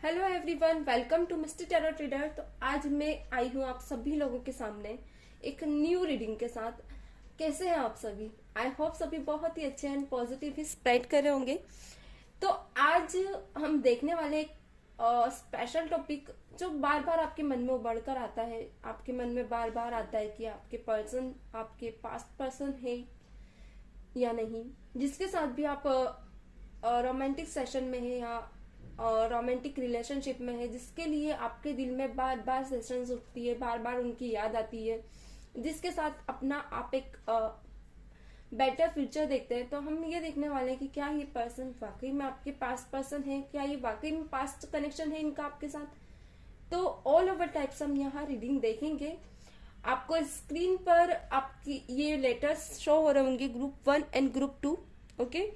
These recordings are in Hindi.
Hello everyone, welcome to mister tarot trader. तो आज मैं आई हूँ आप सभी लोगों के सामने एक न्यू रीडिंग के साथ। कैसे हैं आप सभी? आई होप सभी बहुत ही अच्छे एंड पॉजिटिव ही स्प्रेड कर रहे होंगे। तो आज हम देखने वाले एक स्पेशल टॉपिक जो बार बार आपके मन में उभर कर आता है। आपके मन में बार बार आता है कि आपके पर्सन आपके पास्ट पर्सन है या नहीं, जिसके साथ भी आप रोमांटिक सेशन में है या रोमांटिक रिलेशनशिप में है, जिसके लिए आपके दिल में बार बार सेशंस उठती है, बार बार उनकी याद आती है, जिसके साथ अपना आप एक बेटर फ्यूचर देखते हैं। तो हम ये देखने वाले हैं कि क्या ये पर्सन वाकई में आपके पास्ट पर्सन है, क्या ये वाकई में पास्ट कनेक्शन है इनका आपके साथ। तो ऑल ओवर टाइप्स हम यहाँ रीडिंग देखेंगे। आपको स्क्रीन पर आपकी ये लेटर्स शो हो रहे होंगे, ग्रुप 1 एंड ग्रुप 2। ओके,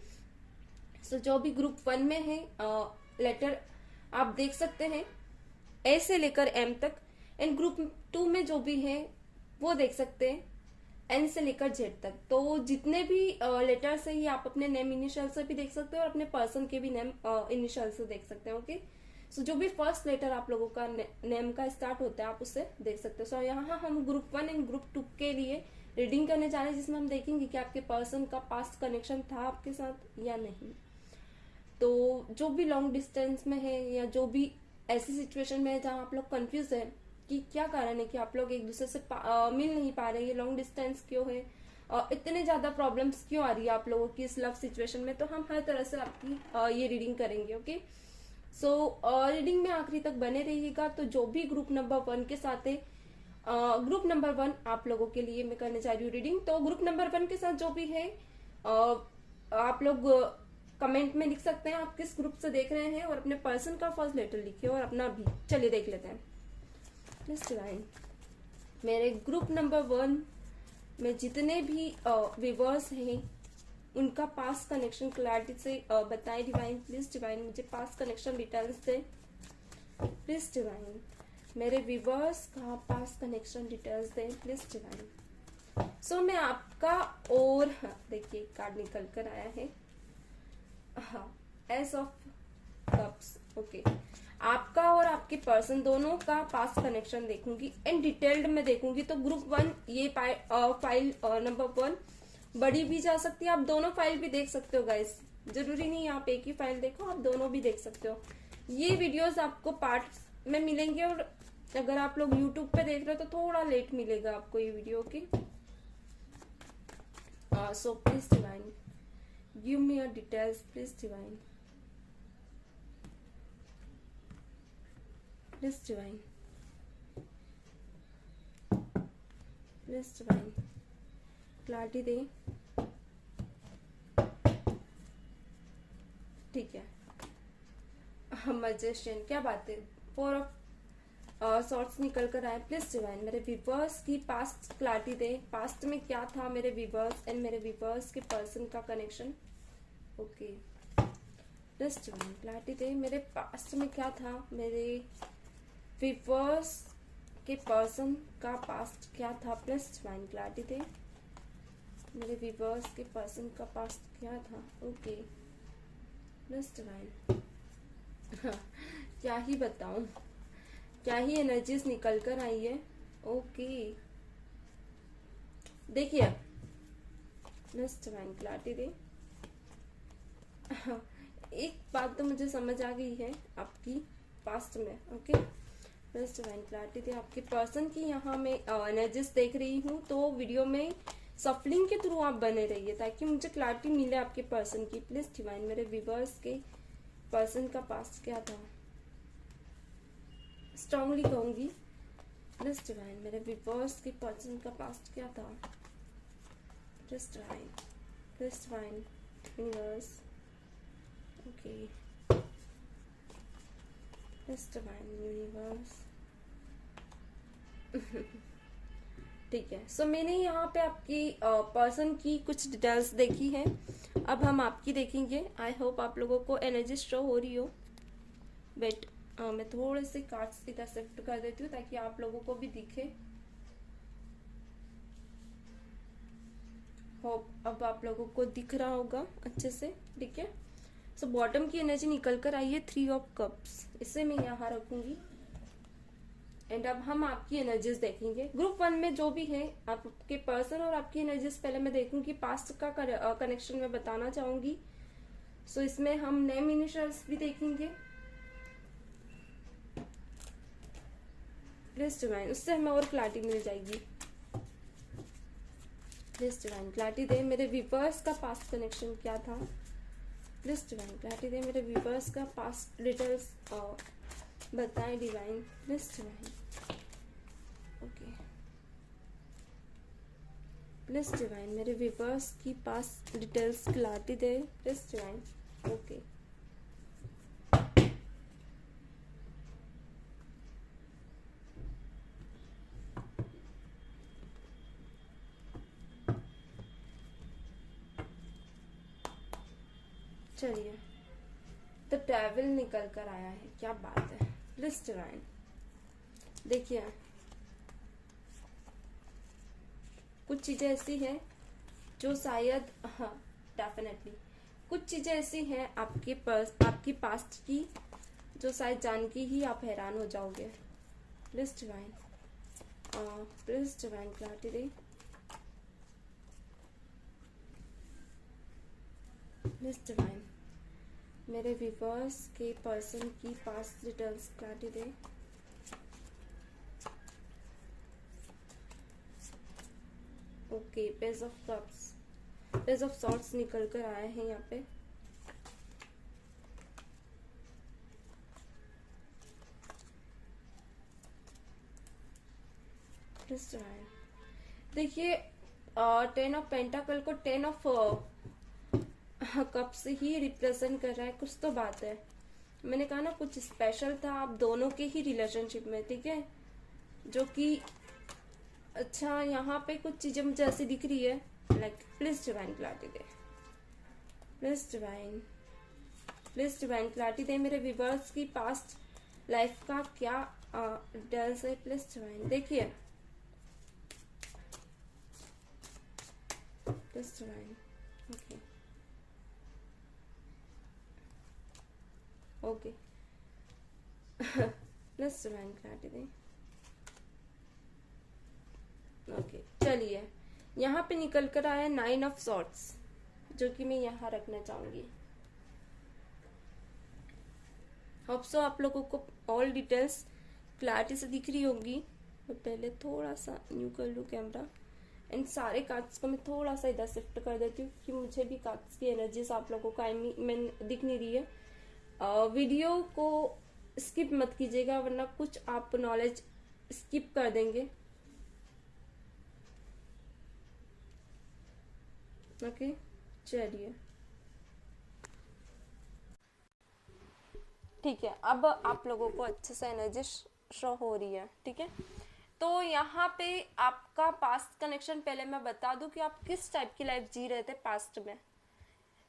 सो जो भी ग्रुप 1 में है लेटर आप देख सकते हैं ए से लेकर एम तक, एंड ग्रुप 2 में जो भी है वो देख सकते हैं एन से लेकर जेड तक। तो जितने भी लेटर्स है ये आप अपने नेम इनिशियल से भी देख सकते हैं और अपने पर्सन के भी नेम इनिशियल से देख सकते हैं। ओके, सो जो भी फर्स्ट लेटर आप लोगों का नेम का स्टार्ट होता है आप उससे देख सकते हैं। सो यहाँ हम ग्रुप 1 एंड ग्रुप 2 के लिए रीडिंग करने जा रहे हैं, जिसमें हम देखेंगे कि आपके पर्सन का पास्ट कनेक्शन था आपके साथ या नहीं। तो जो भी लॉन्ग डिस्टेंस में है या जो भी ऐसी सिचुएशन में है जहाँ आप लोग कंफ्यूज है कि क्या कारण है कि आप लोग एक दूसरे से मिल नहीं पा रहे, ये लॉन्ग डिस्टेंस क्यों है, इतने ज्यादा प्रॉब्लम्स क्यों आ रही है आप लोगों की इस लव सिचुएशन में, तो हम हर तरह से आपकी ये रीडिंग करेंगे। ओके, सो रीडिंग में आखिरी तक बने रहिएगा। तो जो भी ग्रुप नंबर 1 के साथ है, ग्रुप नंबर 1 आप लोगों के लिए मैं करने जा रही हूँ रीडिंग। तो ग्रुप नंबर 1 के साथ जो भी है आप लोग कमेंट में लिख सकते हैं आप किस ग्रुप से देख रहे हैं, और अपने पर्सन का फर्स्ट लेटर लिखिए और अपना भी। चलिए देख लेते हैं। नेक्स्ट लाइन, मेरे ग्रुप नंबर 1 में जितने भी व्यूअर्स हैं उनका पास्ट कनेक्शन क्लैरिटी से बताएं डिवाइन। प्लीज डिवाइन मुझे पास्ट कनेक्शन डिटेल्स दें। प्लीज डिवाइन मेरे व्यूअर्स का पास्ट कनेक्शन डिटेल्स दें। Please divine. सो मैं आपका और देखिए कार्ड निकल कर आया है, हाँ, एस ऑफ कप्स। ओके, आपका और आपके पर्सन दोनों का पास्ट कनेक्शन देखूंगी एंड डिटेल्ड में देखूंगी। तो ग्रुप 1 ये फाइल नंबर 1 बड़ी भी जा सकती है, आप दोनों फाइल भी देख सकते हो गाइस, जरूरी नहीं आप एक ही फाइल देखो, आप दोनों भी देख सकते हो। ये वीडियोस आपको पार्ट्स में मिलेंगे और अगर आप लोग यूट्यूब पे देख रहे हो तो थोड़ा लेट मिलेगा आपको ये video. Okay, so please divine give me your details, please divine. Please divine. Please divine. Clarity दे। ठीक है, मैजिशियन, क्या बात है, 4 ऑफ सॉर्ट्स निकल कर आए। प्लीज डिवाइन मेरे व्यूअर्स की पास्ट क्लैरिटी दे। पास्ट में क्या था मेरे व्यूअर्स एंड मेरे व्यूअर्स के पर्सन का connection. Okay, please divine clarity दे मेरे पास्ट में क्या था, मेरे व्यूअर्स के पर्सन का पास्ट क्या था। प्लीज डिवाइन क्लैरिटी दे मेरे व्यूअर्स के पर्सन का पास्ट क्या था। Okay, please divine. क्या ही बताऊं, क्या ही एनर्जीज निकल कर आई है। ओके, देखिए प्लीज डिवाइन क्लैरिटी दे। एक बात तो मुझे समझ आ गई है आपकी पास्ट में। ओके, प्लीज डिवाइन क्लैरिटी दे आपके पर्सन की। यहाँ मैं एनर्जीज देख रही हूँ, तो वीडियो में सफलिंग के थ्रू आप बने रहिए ताकि मुझे क्लैरिटी मिले आपके पर्सन की। प्लीज डिवाइन मेरे व्यूअर्स के पर्सन का पास्ट क्या था, स्ट्रांगली कहूंगी। प्लीज डिवाइन मेरे व्यूअर्स के पर्सन का पास्ट क्या था। Please divine, please divine universe. Okay, please divine universe. ठीक है, सो मैंने यहाँ पे आपकी पर्सन की कुछ डिटेल्स देखी हैं, अब हम आपकी देखेंगे। आई होप आप लोगों को एनर्जी शो हो रही हो। वेट, मैं थोड़े से कार्ड्स इधर शिफ्ट कर देती हूँ ताकि आप लोगों को भी दिखे। होप अब आप लोगों को दिख रहा होगा अच्छे से। ठीक है, सो बॉटम की एनर्जी निकल कर आई है 3 ऑफ कप्स, इसे मैं यहाँ रखूंगी। एंड अब हम आपकी एनर्जीज देखेंगे। ग्रुप 1 में जो भी है आपके पर्सन और आपकी एनर्जीज पहले मैं देखूंगी, पास्ट का कनेक्शन मैं बताना चाहूंगी। सो इसमें हम नेम इनिशियल्स भी देखेंगे। प्लीज डिवाइन, उससे हमें और क्लैरिटी मिल जाएगी। प्लीज डिवाइन क्लैरिटी दे, मेरे व्यूअर्स का पास्ट कनेक्शन क्या था। प्लीज डिवाइन क्लैरिटी दे, मेरे व्यूअर्स का पास्ट डिटेल्स बताएं divine. Please divine, okay. Please divine मेरे व्यूअर्स की पास्ट डिटेल्स क्लैरिटी दे। Please divine, okay. चलिए, तो ट्रैवल निकल कर आया है, क्या बात है। प्लीज डिवाइन देखिए, कुछ चीजें ऐसी हैं जो शायद, हाँ डेफिनेटली कुछ चीजें ऐसी हैं आपकी पास्ट की जो शायद जान के ही आप हैरान हो जाओगे। Please divine, please divine clarity दे। प्लीज डिवाइन मेरे व्यूअर्स के पर्सन की पास्ट डिटेल्स क्लैरिटी दे। Okay, page of cups, page of swords निकल कर आए हैं यहाँ पे। देखिए, 10 ऑफ पेंटाकल को 10 ऑफ कप से ही रिप्रेजेंट कर रहा है, कुछ तो बात है। मैंने कहा ना कुछ स्पेशल था आप दोनों के ही रिलेशनशिप में, ठीक है, जो कि अच्छा यहाँ पे कुछ चीजें मुझे ऐसी दिख रही है लाइक प्लीज डिवाइन क्लैरिटी दे। प्लीज डिवाइन क्लैरिटी दे, मेरे व्यूअर्स की पास्ट लाइफ का क्या डिटेल्स है। प्लीज डिवाइन देखिए, please divine, okay okay. Please divine clarity दे, ओके। चलिए, यहाँ पे निकल कर आया 9 ऑफ सॉर्ट्स, जो कि मैं यहाँ रखना चाहूंगी। होप सो आप लोगों को ऑल डिटेल्स क्लैरिटी से दिख रही होगी। मैं पहले थोड़ा सा न्यू कर लूँ कैमरा, एंड सारे कार्ड्स को मैं थोड़ा सा इधर शिफ्ट कर देती हूँ कि मुझे भी कार्ड्स की एनर्जीज आप लोगों को दिख नहीं रही है। वीडियो को स्किप मत कीजिएगा, वरना कुछ आप नॉलेज स्किप कर देंगे। ओके, चलिए ठीक है, अब आप लोगों को अच्छे से एनर्जी शो हो रही है, ठीक है। तो यहाँ पे आपका पास्ट कनेक्शन, पहले मैं बता दूं कि आप किस टाइप की लाइफ जी रहे थे पास्ट में।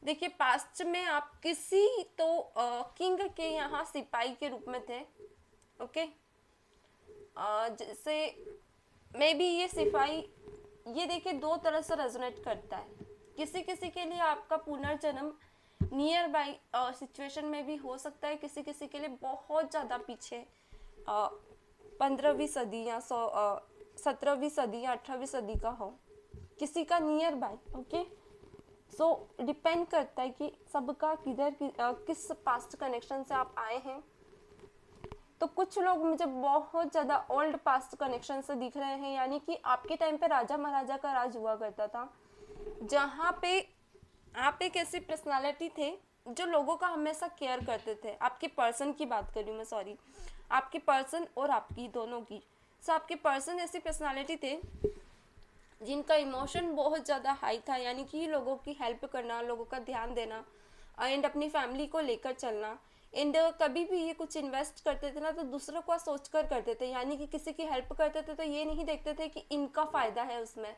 देखिए, पास्ट में आप किसी तो किंग के यहाँ सिपाही के रूप में थे, ओके। जैसे मे बी ये सिपाही, ये देखिए दो तरह से रेजोनेट करता है। किसी किसी के लिए आपका पुनर्जन्म नियर बाई सिचुएशन में भी हो सकता है, किसी किसी के लिए बहुत ज़्यादा पीछे 15वीं सदी या 17वीं सदी या 18वीं सदी का हो, किसी का near by, okay. So depend करता है कि सबका किस पास्ट कनेक्शन से आप आए हैं। तो कुछ लोग मुझे बहुत ज़्यादा ओल्ड पास्ट कनेक्शन से दिख रहे हैं, यानी कि आपके टाइम पे राजा महाराजा का राज हुआ करता था, जहाँ पे आप एक ऐसी पर्सनालिटी थे जो लोगों का हमेशा केयर करते थे। आपके पर्सन की बात कर रही हूँ मैं, सॉरी, आपके पर्सन और आपकी दोनों की। सो आपके पर्सन ऐसी पर्सनालिटी थे जिनका इमोशन बहुत ज़्यादा हाई था, यानी कि लोगों की हेल्प करना, लोगों का ध्यान देना, एंड अपनी फैमिली को लेकर चलना। एंड कभी भी ये कुछ इन्वेस्ट करते थे ना, तो दूसरों को सोच कर करते थे, यानी कि किसी की हेल्प करते थे तो ये नहीं देखते थे कि इनका फ़ायदा है उसमें।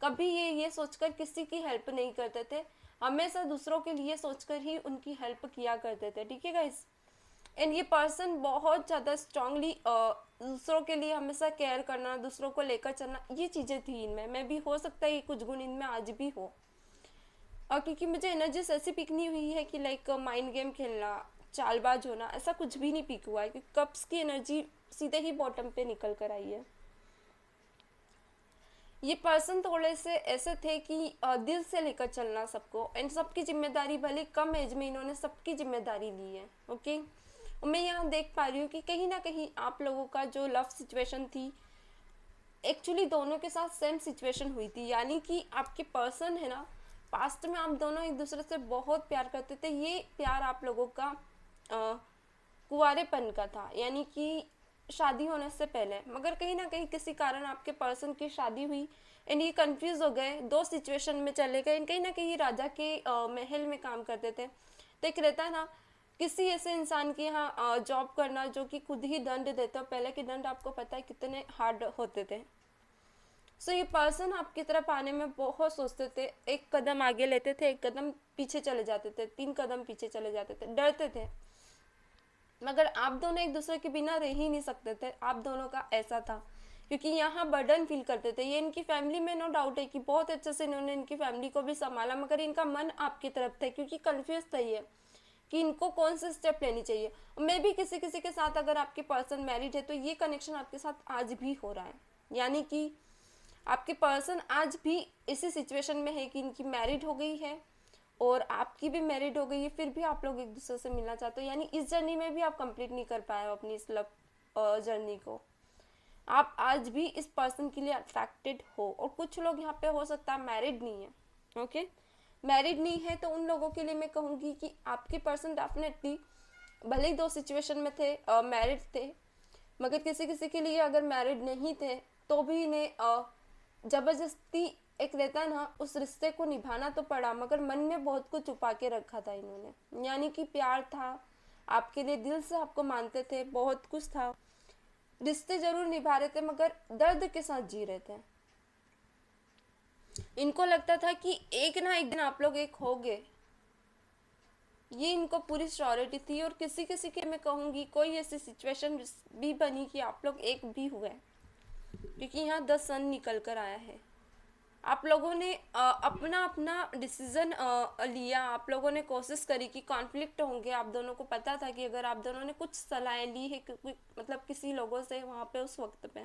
कभी ये सोचकर किसी की हेल्प नहीं करते थे, हमेशा दूसरों के लिए सोचकर ही उनकी हेल्प किया करते थे, ठीक है गाइस। एंड ये पर्सन बहुत ज़्यादा स्ट्रांगली दूसरों के लिए हमेशा केयर करना, दूसरों को लेकर चलना, ये चीज़ें थी इनमें। मैं भी हो सकता है ये कुछ गुण इनमें आज भी हो। और क्योंकि मुझे एनर्जीज ऐसी पिक नहीं हुई है कि लाइक माइंड गेम खेलना, चालबाज होना, ऐसा कुछ भी नहीं पिक हुआ है, क्योंकि कप्स की एनर्जी सीधे ही बॉटम पे निकल कर आई है। ये पर्सन थोड़े से ऐसे थे कि दिल से लेकर चलना सबको, एंड सबकी जिम्मेदारी, भले कम एज में इन्होंने सबकी जिम्मेदारी ली है। ओके, और मैं यहाँ देख पा रही हूँ कि कहीं ना कहीं आप लोगों का जो लव सिचुएशन थी, एक्चुअली दोनों के साथ सेम सिचुएशन हुई थी। यानी कि आपके पर्सन है ना, पास्ट में आप दोनों एक दूसरे से बहुत प्यार करते थे। ये प्यार आप लोगों का कुंवारेपन का था, यानी कि शादी होने से पहले। मगर कहीं ना कहीं किसी कारण आपके पर्सन की शादी हुई एंड ये कंफ्यूज हो गए, दो सिचुएशन में चले गए। कहीं ना कहीं राजा के महल में काम करते थे, तो एक रहता है ना किसी ऐसे इंसान के यहाँ जॉब करना जो कि खुद ही दंड देता हो। पहले के दंड आपको पता है कितने हार्ड होते थे। सो ये पर्सन आपकी तरफ आने में बहुत सोचते थे, एक कदम आगे लेते थे, एक कदम पीछे चले जाते थे, 3 कदम पीछे चले जाते थे, डरते थे। मगर आप दोनों एक दूसरे के बिना रह ही नहीं सकते थे। आप दोनों का ऐसा था, क्योंकि यहाँ बर्डन फील करते थे। ये इनकी फैमिली में नो डाउट है कि बहुत अच्छे से इन्होंने इनकी फैमिली को भी संभाला, मगर इनका मन आपकी तरफ था, क्योंकि कंफ्यूज था ये कि इनको कौन से स्टेप लेनी चाहिए। मैं भी किसी किसी के साथ, अगर आपके पर्सन मैरिड है तो ये कनेक्शन आपके साथ आज भी हो रहा है। यानी कि आपके पर्सन आज भी इसी सिचुएशन में है कि इनकी मैरिड हो गई है और आपकी भी मैरिड हो गई है, फिर भी आप लोग एक दूसरे से मिलना चाहते हो। यानी इस जर्नी में भी आप कंप्लीट नहीं कर पाए हो अपनी इस लव जर्नी को। आप आज भी इस पर्सन के लिए अट्रैक्टेड हो। और कुछ लोग यहाँ पे हो सकता है मैरिड नहीं है। ओके, मैरिड नहीं है तो उन लोगों के लिए मैं कहूँगी कि आपके पर्सन डेफिनेटली भले ही दो सिचुएशन में थे, मैरिड थे, मगर किसी किसी के लिए अगर मैरिड नहीं थे तो भी इन्हें जबरदस्ती एक रहता है ना, उस रिश्ते को निभाना तो पड़ा, मगर मन में बहुत कुछ छुपा के रखा था इन्होंने। यानी कि प्यार था आपके लिए, दिल से आपको मानते थे, बहुत कुछ था, रिश्ते जरूर निभा रहे थे मगर दर्द के साथ जी रहे थे। इनको लगता था कि एक ना एक दिन आप लोग एक होगे, ये इनको पूरी श्योरिटी थी। और किसी किसी के मैं कहूँगी कोई ऐसी सिचुएशन भी बनी कि आप लोग एक भी हुए, क्योंकि यहाँ 10 सन निकल कर आया है। आप लोगों ने अपना अपना डिसीजन लिया, आप लोगों ने कोशिश करी कि कॉन्फ्लिक्ट होंगे। आप दोनों को पता था कि अगर आप दोनों ने कुछ सलाहें ली है मतलब किसी लोगों से वहाँ पे उस वक्त पे,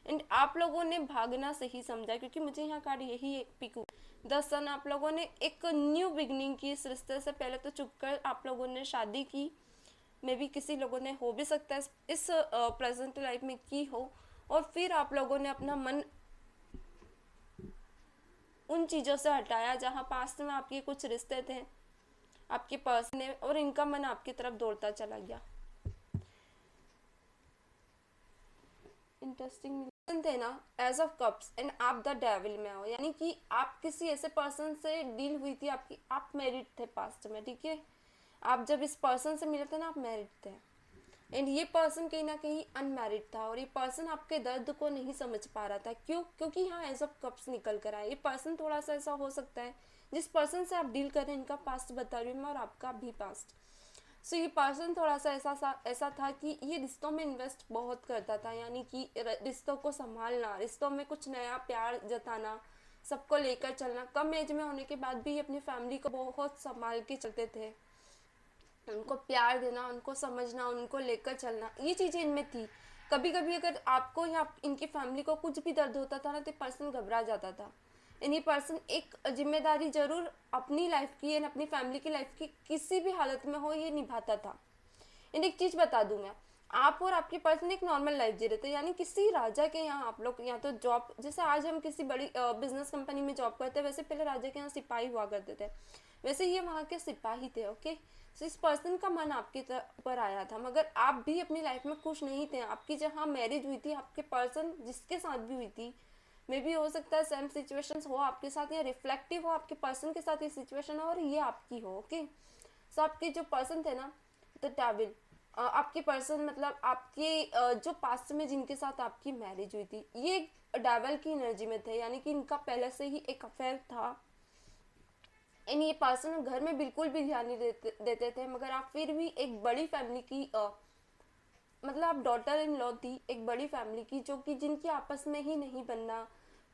एंड आप लोगों ने भागना सही समझा, क्योंकि मुझे यहाँ कार्ड यही एक पिक 10 सन। आप लोगों ने एक न्यू बिगनिंग की इस रिश्ते से। पहले तो चुप कर आप लोगों ने शादी की, मे भी किसी लोगों ने, हो भी सकता है इस प्रेजेंट लाइफ में की हो, और फिर आप लोगों ने अपना मन उन चीज़ों से हटाया जहाँ पास्ट में आपके कुछ रिश्ते थे आपके पर्सन ने, और इनका मन आपकी तरफ दौड़ता चला गया। इंटरेस्टिंग थे ना, एज ऑफ कप्स, एंड आप द डेविल में आओ। यानी कि आप किसी ऐसे पर्सन से डील हुई थी आपकी, आप मैरिड थे पास्ट में, ठीक है। आप जब इस पर्सन से मिले थे ना, आप मैरिड थे, एंड ये पर्सन कहीं ना कहीं अनमैरिड था, और ये पर्सन आपके दर्द को नहीं समझ पा रहा था। क्यों? क्योंकि यहाँ एज ऑफ कप्स निकल कर आया। ये पर्सन थोड़ा सा ऐसा हो सकता है, जिस पर्सन से आप डील कर रहे हैं इनका पास्ट बता रही हूँ मैं, और आपका भी पास्ट। सो ये पर्सन थोड़ा सा ऐसा था कि ये रिश्तों में इन्वेस्ट बहुत करता था। यानी कि रिश्तों को संभालना, रिश्तों में कुछ नया प्यार जताना, सबको लेकर चलना। कम एज में होने के बाद भी अपनी फैमिली को बहुत संभाल के चलते थे, उनको प्यार देना, उनको समझना, उनको लेकर चलना, ये चीज़ें इनमें थी। कभी कभी अगर आपको या इनकी फैमिली को कुछ भी दर्द होता था ना, तो पर्सन घबरा जाता था। इन्हीं पर्सन एक जिम्मेदारी जरूर अपनी लाइफ की या अपनी फैमिली की लाइफ की किसी भी हालत में हो ये निभाता था। इन एक चीज़ बता दूं मैं, आप और आपके पर्सन एक नॉर्मल लाइफ जी रहे थे। यानी किसी राजा के यहाँ आप लोग, यहाँ तो जॉब, जैसे आज हम किसी बड़ी बिजनेस कंपनी में जॉब करते हैं, वैसे पहले राजा के यहाँ सिपाही हुआ करते थे, वैसे ये वहाँ के सिपाही थे। ओके, सो इस पर्सन का मन आपके पर आया था, मगर आप भी अपनी लाइफ में खुश नहीं थे। आपकी जहाँ मैरिज हुई थी, आपके पर्सन जिसके साथ भी हुई थी, मे भी हो सकता है सेम सिचुएशंस हो आपके साथ, या रिफ्लेक्टिव हो आपके पर्सन के साथ ये सिचुएशन हो और ये आपकी हो। ओके, सो आपके जो पर्सन थे ना, द डेविल, आपके पर्सन मतलब आपके जो पास्ट में जिनके साथ आपकी मैरिज हुई थी, ये डेविल की एनर्जी में थे। यानी कि इनका पहले से ही एक अफेयर था, एंड ये पर्सन घर में बिल्कुल भी ध्यान नहीं देते थे। मगर आप फिर भी एक बड़ी फैमिली की मतलब आप डॉटर इन लॉ थी एक बड़ी फैमिली की, जो कि जिनकी आपस में ही नहीं बनना,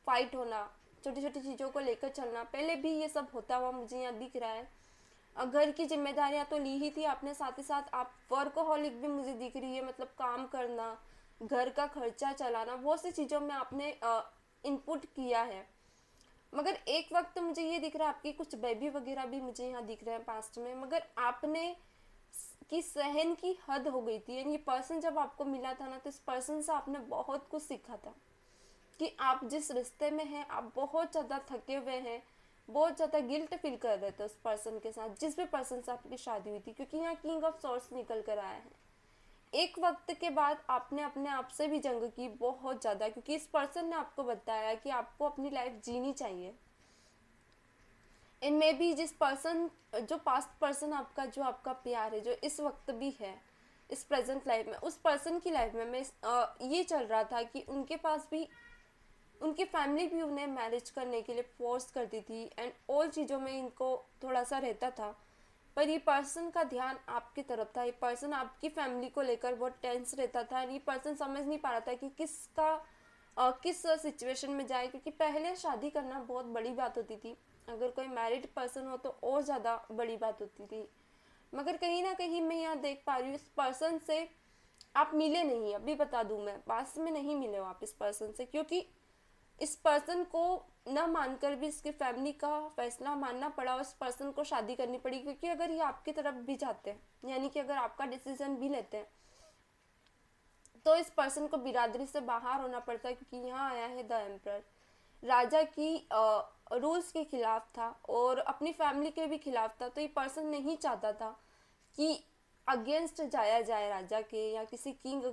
फाइट होना, छोटी छोटी चीज़ों को लेकर चलना, पहले भी ये सब होता हुआ मुझे यहाँ दिख रहा है। घर की जिम्मेदारियां तो ली ही थी आपने, साथ ही साथ आप वर्कोहॉलिक भी मुझे दिख रही है, मतलब काम करना, घर का खर्चा चलाना, बहुत सी चीज़ों में आपने इनपुट किया है। मगर एक वक्त मुझे ये दिख रहा है आपकी कुछ बेबी वगैरह भी मुझे यहाँ दिख रहे हैं पास्ट में, मगर आपने की सहन की हद हो गई थी। ये पर्सन जब आपको मिला था ना, तो इस पर्सन से आपने बहुत कुछ सीखा था कि आप जिस रिश्ते में हैं आप बहुत ज़्यादा थके हुए हैं, बहुत ज़्यादा गिल्ट फील कर रहे थे उस पर्सन के साथ, जिस भी पर्सन से आपकी शादी हुई थी, क्योंकि यहाँ किंग ऑफ सॉर्ड्स निकल कर आया है। एक वक्त के बाद आपने अपने आप से भी जंग की बहुत ज़्यादा, क्योंकि इस पर्सन ने आपको बताया कि आपको अपनी लाइफ जीनी चाहिए। इन में भी जिस पर्सन, जो पास्ट पर्सन आपका, जो आपका प्यार है, जो इस वक्त भी है इस प्रेजेंट लाइफ में, उस पर्सन की लाइफ में मैं ये चल रहा था कि उनके पास भी, उनकी फैमिली भी उन्हें मैरिज करने के लिए फोर्स करती थी एंड ऑल चीज़ों में इनको थोड़ा सा रहता था, पर ये पर्सन का ध्यान आपकी तरफ था। ये पर्सन आपकी फैमिली को लेकर बहुत टेंस रहता था। ये पर्सन समझ नहीं पा रहा था कि किस सिचुएशन में जाए, क्योंकि पहले शादी करना बहुत बड़ी बात होती थी, अगर कोई मैरिड पर्सन हो तो और ज़्यादा बड़ी बात होती थी। मगर कहीं ना कहीं मैं यहाँ देख पा रही हूँ इस पर्सन से आप मिले नहीं, अभी बता दूँ मैं, पास में नहीं मिले हो आप इस पर्सन से, क्योंकि इस पर्सन को न मानकर भी इसकी फैमिली का फैसला मानना पड़ा और इस पर्सन को शादी करनी पड़ी। क्योंकि अगर ये आपकी तरफ भी जाते हैं, यानी कि अगर आपका डिसीजन भी लेते हैं, तो इस पर्सन को बिरादरी से बाहर होना पड़ता है, क्योंकि यहाँ आया है द एम्परर, राजा की रूल्स के खिलाफ था और अपनी फैमिली के भी खिलाफ था। तो ये पर्सन नहीं चाहता था कि अगेंस्ट जाया जाए राजा के या किसी किंग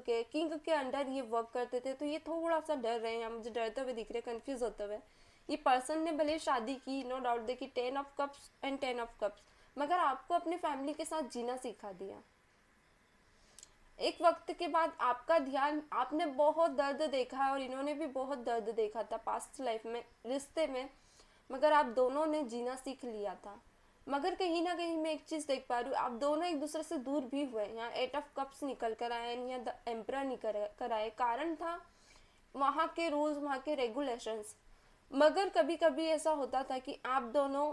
के अंडर ये वर्क करते थे। तो ये थोड़ा सा डर रहे हैं, मुझे डरते हुए दिख रहे हैं, कंफ्यूज होते हुए। ये पर्सन ने भले शादी की, नो डाउट, देखी 10 of cups and 10 of cups, मगर आपको अपनी फैमिली के साथ जीना सिखा दिया। एक वक्त के बाद आपका ध्यान, आपने बहुत दर्द देखा है और इन्होंने भी बहुत दर्द देखा था पास्ट लाइफ में, रिश्ते में, मगर आप दोनों ने जीना सीख लिया था। मगर कहीं ना कहीं मैं एक चीज़ देख पा रही हूँ, आप दोनों एक दूसरे से दूर भी हुए। यहाँ 8 ऑफ कप्स निकल कर आए, यहाँ द एम्परर निकल कर आए। कारण था वहाँ के रूल्स, वहाँ के रेगुलेशंस। मगर कभी कभी ऐसा होता था कि आप दोनों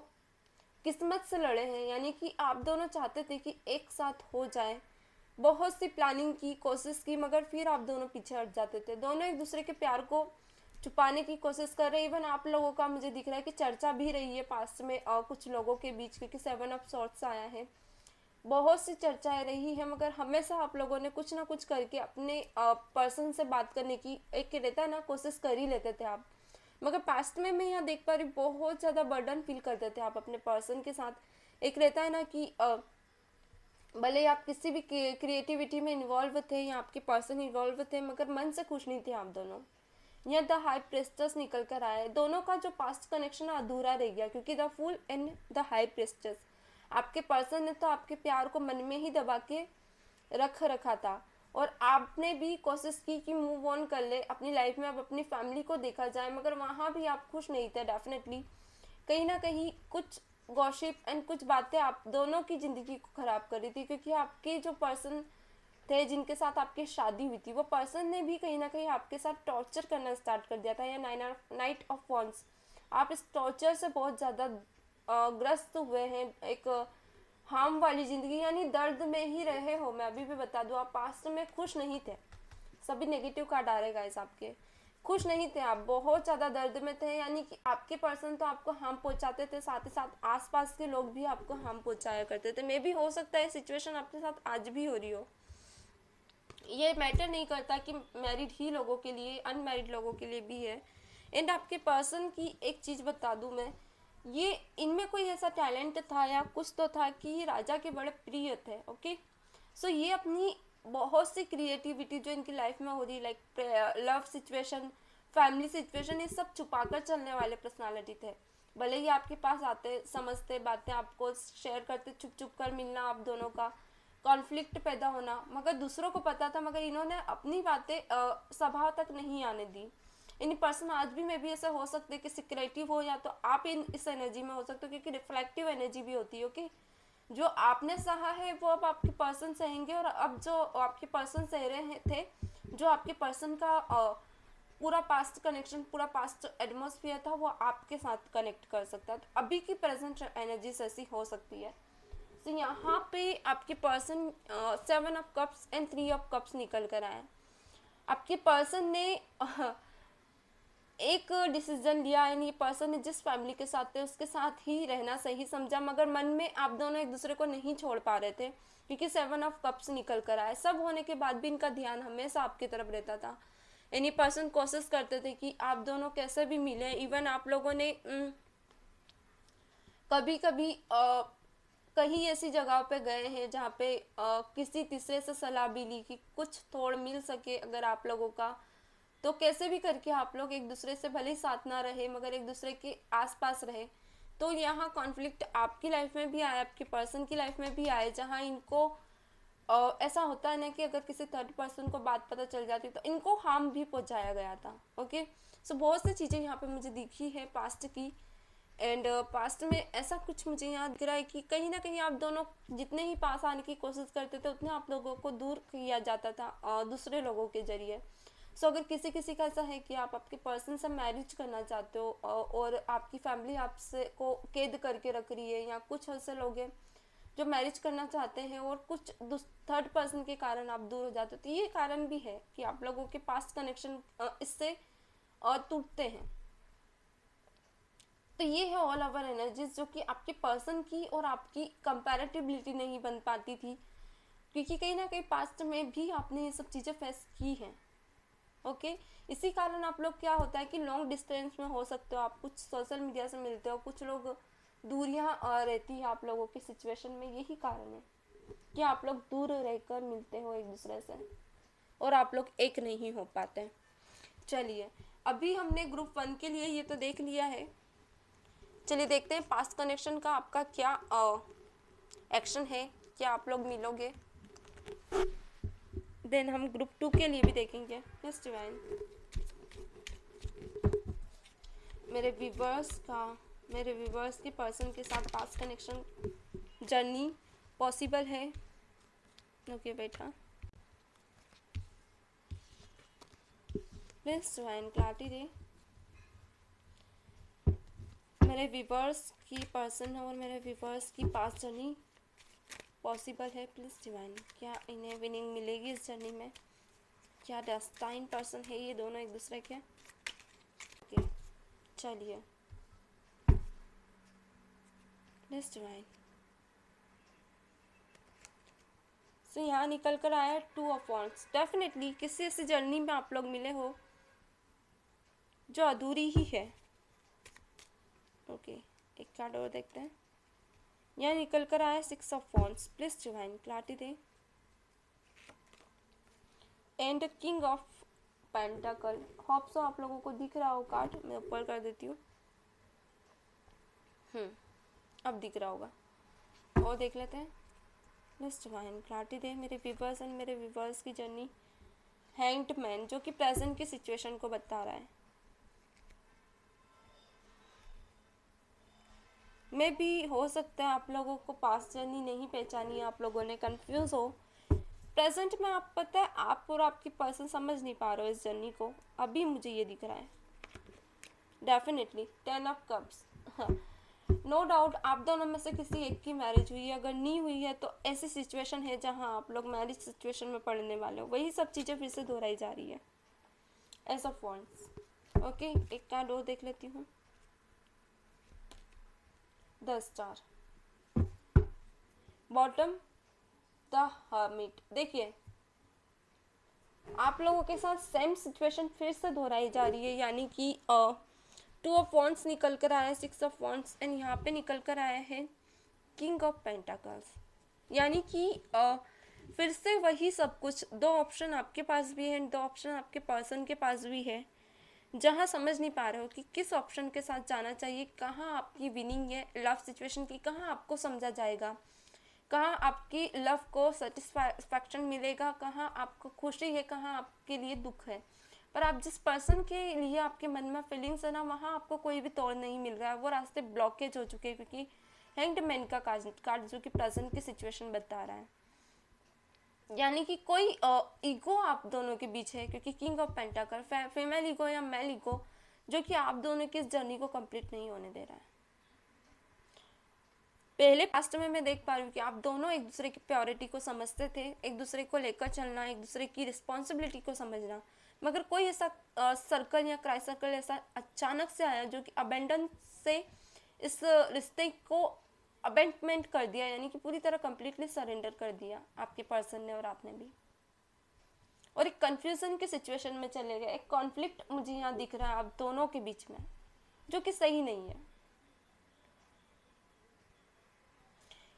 किस्मत से लड़े हैं, यानी कि आप दोनों चाहते थे कि एक साथ हो जाए, बहुत सी प्लानिंग की, कोशिश की, मगर फिर आप दोनों पीछे हट जाते थे। दोनों एक दूसरे के प्यार को छुपाने की कोशिश कर रहे हैं। इवन आप लोगों का मुझे दिख रहा है कि चर्चा भी रही है पास्ट में कुछ लोगों के बीच, क्योंकि 7 ऑफ सॉर्ड्स आया है, बहुत सी चर्चाएं रही है। मगर हमेशा आप लोगों ने कुछ ना कुछ करके अपने पर्सन से बात करने की, एक रहता है ना, कोशिश कर ही लेते थे आप। मगर पास्ट में मैं यहाँ देख पा रही, बहुत ज़्यादा बर्डन फील करते थे आप अपने पर्सन के साथ। एक रहता है ना कि भले आप किसी भी क्रिएटिविटी में इन्वॉल्व थे या आपके पर्सन इन्वॉल्व थे, मगर मन से खुश नहीं थे आप दोनों। यहाँ द हाई प्रेस्टस निकल कर आया है। दोनों का जो पास्ट कनेक्शन अधूरा रह गया, क्योंकि the fool and the high priestess, आपके पर्सन ने तो आपके प्यार को मन में ही दबा के रखा था और आपने भी कोशिश की कि मूव ऑन कर ले अपनी लाइफ में, अब अपनी फैमिली को देखा जाए, मगर वहाँ भी आप खुश नहीं थे। डेफिनेटली कहीं ना कहीं कुछ गॉसिप एंड कुछ बातें आप दोनों की ज़िंदगी को ख़राब कर रही थी, क्योंकि आपके जो पर्सन थे जिनके साथ आपकी शादी हुई थी, वो पर्सन ने भी कहीं ना कहीं आपके साथ टॉर्चर करना स्टार्ट कर दिया था। या नाइट ऑफ वॉन्स, आप इस टॉर्चर से बहुत ज़्यादा ग्रस्त हुए हैं, एक हार्म वाली ज़िंदगी, यानी दर्द में ही रहे हो। मैं अभी भी बता दूँ, आप पास्ट में खुश नहीं थे। सभी नेगेटिव कार्ड आ रहे गाइस, आपके खुश नहीं थे आप, बहुत ज़्यादा दर्द में थे। यानी कि आपके पर्सन तो आपको हार्म पहुंचाते थे, साथ ही साथ आसपास के लोग भी आपको हार्म पहुंचाया करते थे। मे भी हो सकता है सिचुएशन आपके साथ आज भी हो रही हो। ये मैटर नहीं करता कि मैरिड ही लोगों के लिए, अनमैरिड लोगों के लिए भी है। एंड आपके पर्सन की एक चीज़ बता दूं मैं, ये इनमें कोई ऐसा टैलेंट था या कुछ तो था कि ये राजा के बड़े प्रिय थे। ओके, सो ये अपनी बहुत सी क्रिएटिविटी जो इनकी लाइफ में हो रही, like love situation, family situation, ये सब छुपा कर चलने वाले पर्सनालिटी थे। भले ही आपके पास आते, समझते, बातें आपको शेयर करते, छुप छुप कर मिलना, आप दोनों का कॉन्फ्लिक्ट पैदा होना, मगर दूसरों को पता था, मगर इन्होंने अपनी बातें सभा तक नहीं आने दी। इन पर्सन आज भी में भी ऐसा हो सकते कि सिक्रेटिव हो, या तो आप इस एनर्जी में हो सकते हो, क्योंकि रिफ्लेक्टिव एनर्जी भी होती है। ओके, जो आपने सहा है वो अब आपके पर्सन सहेंगे, और अब जो आपके पर्सन सह रहे थे, जो आपके पर्सन का पूरा पास्ट कनेक्शन, पूरा पास्ट एटमॉस्फेयर था वो आपके साथ कनेक्ट कर सकता है। तो अभी की प्रेजेंट एनर्जीज ऐसी हो सकती है। तो यहाँ पे आपके person 7 of cups and 3 of cups निकल कर आए। आपके पर्सन ने एक डिसीजन लिया, यानी ये पर्सन ने जिस फैमिली के साथ थे उसके साथ ही रहना सही समझा, मगर मन में आप दोनों एक दूसरे को नहीं छोड़ पा रहे थे, क्योंकि 7 ऑफ कप्स निकल कर आए। सब होने के बाद भी इनका ध्यान हमेशा आपकी तरफ रहता था। यानी पर्सन कोशिश करते थे कि आप दोनों कैसे भी मिले। इवन आप लोगों ने कभी कभी कहीं ऐसी जगह पे गए हैं जहाँ पे किसी तीसरे से सलाह भी ली कि कुछ थोड़ मिल सके अगर आप लोगों का, तो कैसे भी करके आप लोग एक दूसरे से भले ही साथ ना रहे मगर एक दूसरे के आसपास रहे। तो यहाँ कॉन्फ्लिक्ट आपकी लाइफ में भी आया, आपके पर्सन की लाइफ में भी आए, जहाँ इनको ऐसा होता है ना कि अगर किसी थर्ड पर्सन को बात पता चल जाती तो इनको हार्म भी पहुंचाया गया था। ओके, सो बहुत सी चीज़ें यहाँ पे मुझे दिखी है पास्ट की। एंड पास्ट में ऐसा कुछ मुझे यहाँ दिख रहा है कि कहीं ना कहीं आप दोनों जितने ही पास आने की कोशिश करते थे उतने आप लोगों को दूर किया जाता था दूसरे लोगों के जरिए। सो अगर किसी किसी का ऐसा है कि आप आपके पर्सन से मैरिज करना चाहते हो और आपकी फैमिली आपसे को कैद करके रख रही है, या कुछ ऐसे लोग हैं जो मैरिज करना चाहते हैं और कुछ थर्ड पर्सन के कारण आप दूर हो जाते हो, तो ये कारण भी है कि आप लोगों के पास्ट कनेक्शन इससे टूटते हैं। तो ये है ऑल ओवर एनर्जीज जो कि आपके पर्सन की और आपकी कंपैरेटिबिलिटी नहीं बन पाती थी, क्योंकि कहीं ना कहीं पास्ट में भी आपने ये सब चीज़ें फेस की हैं। ओके, इसी कारण आप लोग क्या होता है कि लॉन्ग डिस्टेंस में हो सकते हो, आप कुछ सोशल मीडिया से मिलते हो, कुछ लोग दूरियां रहती है आप लोगों की सिचुएशन में। यही कारण है कि आप लोग दूर रहकर मिलते हो एक दूसरे से और आप लोग एक नहीं हो पाते। चलिए, अभी हमने ग्रुप 1 के लिए ये तो देख लिया है। चलिए देखते हैं पास्ट कनेक्शन का आपका क्या एक्शन है, क्या आप लोग मिलोगे। देन हम ग्रुप 2 के लिए भी देखेंगे। यस डिवाइन, मेरे व्यूवर्स के पर्सन के साथ पास्ट कनेक्शन जर्नी पॉसिबल है। ओके बेटा, प्लीज डिवाइन क्लैरिटी दे। मेरे व्यूवर्स की पर्सन और मेरे व्यूवर्स की पास्ट जर्नी पॉसिबल है। प्लीज़ डिवाइन, क्या इन्हें विनिंग मिलेगी इस जर्नी में? क्या डेस्टाइन पर्सन है ये दोनों एक दूसरे के? ओके, चलिए प्लीज़ डिवाइन। सो यहाँ निकल कर आया 2 ऑफ वांड्स। डेफिनेटली किसी ऐसी जर्नी में आप लोग मिले हो जो अधूरी ही है। ओके, एक कार्ड और देखते हैं। यहाँ निकल कर आया 6 of wands. Please divine clarity दे। And king of pentacle. Hope so आप लोगों को दिख रहा हो कार्ड, मैं ऊपर कर देती हूँ। अब दिख रहा होगा, और देख लेते हैं। प्लीज डिवाइन क्लैरिटी दे मेरे व्यूवर्स एंड मेरे व्यूवर्स की जर्नी। हैंग्ड मैन, जो कि प्रेजेंट की सिचुएशन को बता रहा है। में भी हो सकता है आप लोगों को पास्ट जर्नी नहीं पहचानी है, आप लोगों ने कंफ्यूज हो। प्रेजेंट में आप पता है आप और आपकी पर्सन समझ नहीं पा रहे हो इस जर्नी को। अभी मुझे ये दिख रहा है definitely 10 of cups. No doubt आप दोनों में से किसी एक की मैरिज हुई है, अगर नहीं हुई है तो ऐसी सिचुएशन है जहां आप लोग मैरिज सिचुएशन में पड़ने वाले हो। वही सब चीज़ें फिर से दोहराई जा रही है। S of wands. ओके, एक कार्ड और देख लेती हूँ। The star, bottom the hermit. देखिए आप लोगों के साथ सेम सिचुएशन फिर से दोहराई जा रही है, यानी कि 2 ऑफ वांड्स निकल कर आया, 6 ऑफ वांड्स, एंड यहाँ पे निकल कर आया है किंग ऑफ पेंटाकल्स। यानी कि फिर से वही सब कुछ, 2 ऑप्शन आपके पास भी है, 2 ऑप्शन आपके पर्सन के पास भी है, जहाँ समझ नहीं पा रहे हो कि किस ऑप्शन के साथ जाना चाहिए, कहाँ आपकी विनिंग है लव सिचुएशन की, कहाँ आपको समझा जाएगा, कहाँ आपकी लव को सेटिस्फैक्शन मिलेगा, कहाँ आपको खुशी है, कहाँ आपके लिए दुख है। पर आप जिस पर्सन के लिए आपके मन में फीलिंग्स है ना, वहाँ आपको कोई भी तोड़ नहीं मिल रहा है, वो रास्ते ब्लॉकेज हो चुके हैं, क्योंकि हैंग्ड मैन का कार्ड जो कि प्रेजेंट की सिचुएशन बता रहा है। यानी कि कोई ईगो आप दोनों के बीच है, क्योंकि किंग ऑफ पेंटाकल फीमेल ईगो या मेल ईगो जो कि आप दोनों की इस जर्नी को कंप्लीट नहीं होने दे रहा है। पहले पास्ट में मैं देख पा रही हूँ कि आप दोनों एक दूसरे की प्योरिटी को समझते थे, एक दूसरे को लेकर चलना, एक दूसरे की रिस्पॉन्सिबिलिटी को समझना, मगर कोई ऐसा सर्कल या क्राई सर्कल ऐसा अचानक से आया जो कि अबेंडन से इस रिश्ते को अबेंडमेंट कर दिया, यानी कि पूरी तरह कंप्लीटली सरेंडर कर दिया आपके पर्सन ने और आपने भी, और एक कंफ्यूजन की सिचुएशन में चले गए। एक कॉन्फ्लिक्ट मुझे यहाँ दिख रहा है आप दोनों के बीच में, जो कि सही नहीं है।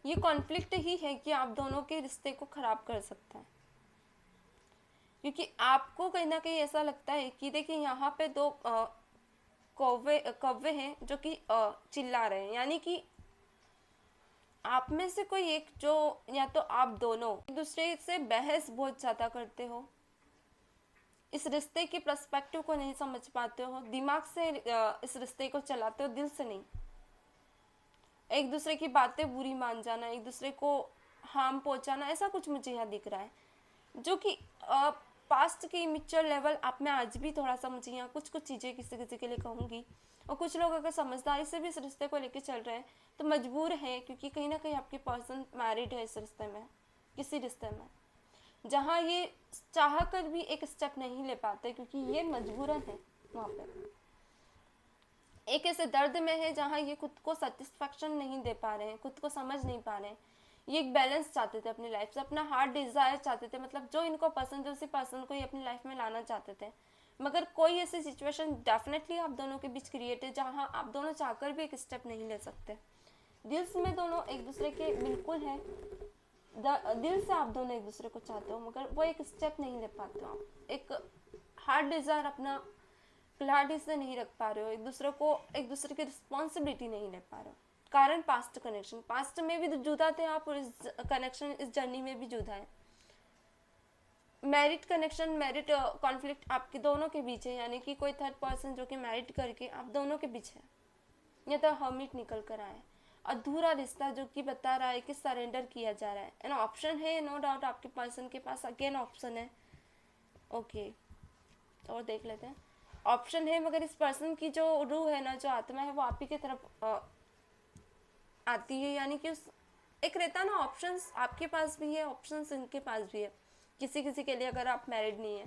ये कॉन्फ्लिक्ट ही है कि आप दोनों के रिश्ते को खराब कर सकता है, क्योंकि आपको कहीं ना कहीं ऐसा लगता है कि देखिए यहाँ पे दो कौवे हैं जो कि चिल्ला रहे हैं, यानी कि आप में से कोई एक, जो या तो आप दोनों एक दूसरे से बहस बहुत ज़्यादा करते हो, इस रिश्ते के पर्सपेक्टिव को नहीं समझ पाते हो, दिमाग से इस रिश्ते को चलाते हो, दिल से नहीं। एक दूसरे की बातें बुरी मान जाना, एक दूसरे को हार्म पहुंचाना, ऐसा कुछ मुझे यहाँ दिख रहा है, जो कि पास्ट के इमेच्योर लेवल आप में आज भी थोड़ा सा, मुझे यहाँ कुछ कुछ चीज़ें किसी किसी के लिए कहूँगी। और कुछ लोग अगर समझदारी से भी इस रिश्ते को लेकर चल रहे हैं तो मजबूर हैं, क्योंकि कहीं ना कहीं आपके पर्सन मैरिड है इस रिश्ते में, किसी रिश्ते में, जहाँ ये चाह कर भी एक स्टेप नहीं ले पाते, क्योंकि ये मजबूरन है। वहाँ पे एक ऐसे दर्द में है जहाँ ये खुद को सेटिस्फेक्शन नहीं दे पा रहे हैं, खुद को समझ नहीं पा रहे हैं। ये एक बैलेंस चाहते थे अपनी लाइफ से, अपना हार्ट डिजायर चाहते थे, मतलब जो इनको पसंद है उसी पर्सन को ही अपनी लाइफ में लाना चाहते थे, मगर कोई ऐसी सिचुएशन डेफिनेटली आप दोनों के बीच क्रिएट है जहाँ आप दोनों चाहकर भी एक स्टेप नहीं ले सकते। दिल्स में दोनों एक दूसरे के बिल्कुल है, दिल से आप दोनों एक दूसरे को चाहते हो, मगर वो एक स्टेप नहीं ले पाते हो। आप एक हार्ट डिजायर अपना क्लैरिटी से नहीं रख पा रहे हो, एक दूसरे को, एक दूसरे की रिस्पॉन्सिबिलिटी नहीं ले पा रहे हो। कारण पास्ट कनेक्शन, पास्ट में भी जुदा थे आप और इस कनेक्शन इस जर्नी में भी जुदा है। मैरिड कनेक्शन, मैरिड कॉन्फ्लिक्ट आपके दोनों के बीच है, यानी कि कोई थर्ड पर्सन जो कि मैरिड करके आप दोनों के बीच है, या तो हर्मिट निकल कर आए, अधूरा रिश्ता जो कि बता रहा है कि सरेंडर किया जा रहा है। एन ऑप्शन है, नो डाउट आपके पर्सन के पास अगेन ऑप्शन है। ओके, और देख लेते हैं। ऑप्शन है, मगर इस पर्सन की जो रूह है ना, जो आत्मा है, वो आप ही की तरफ आती है, यानी कि उस एक रहता ना ऑप्शंस, आपके पास भी है ऑप्शंस, इनके पास भी है, किसी किसी के लिए अगर आप मैरिड नहीं है,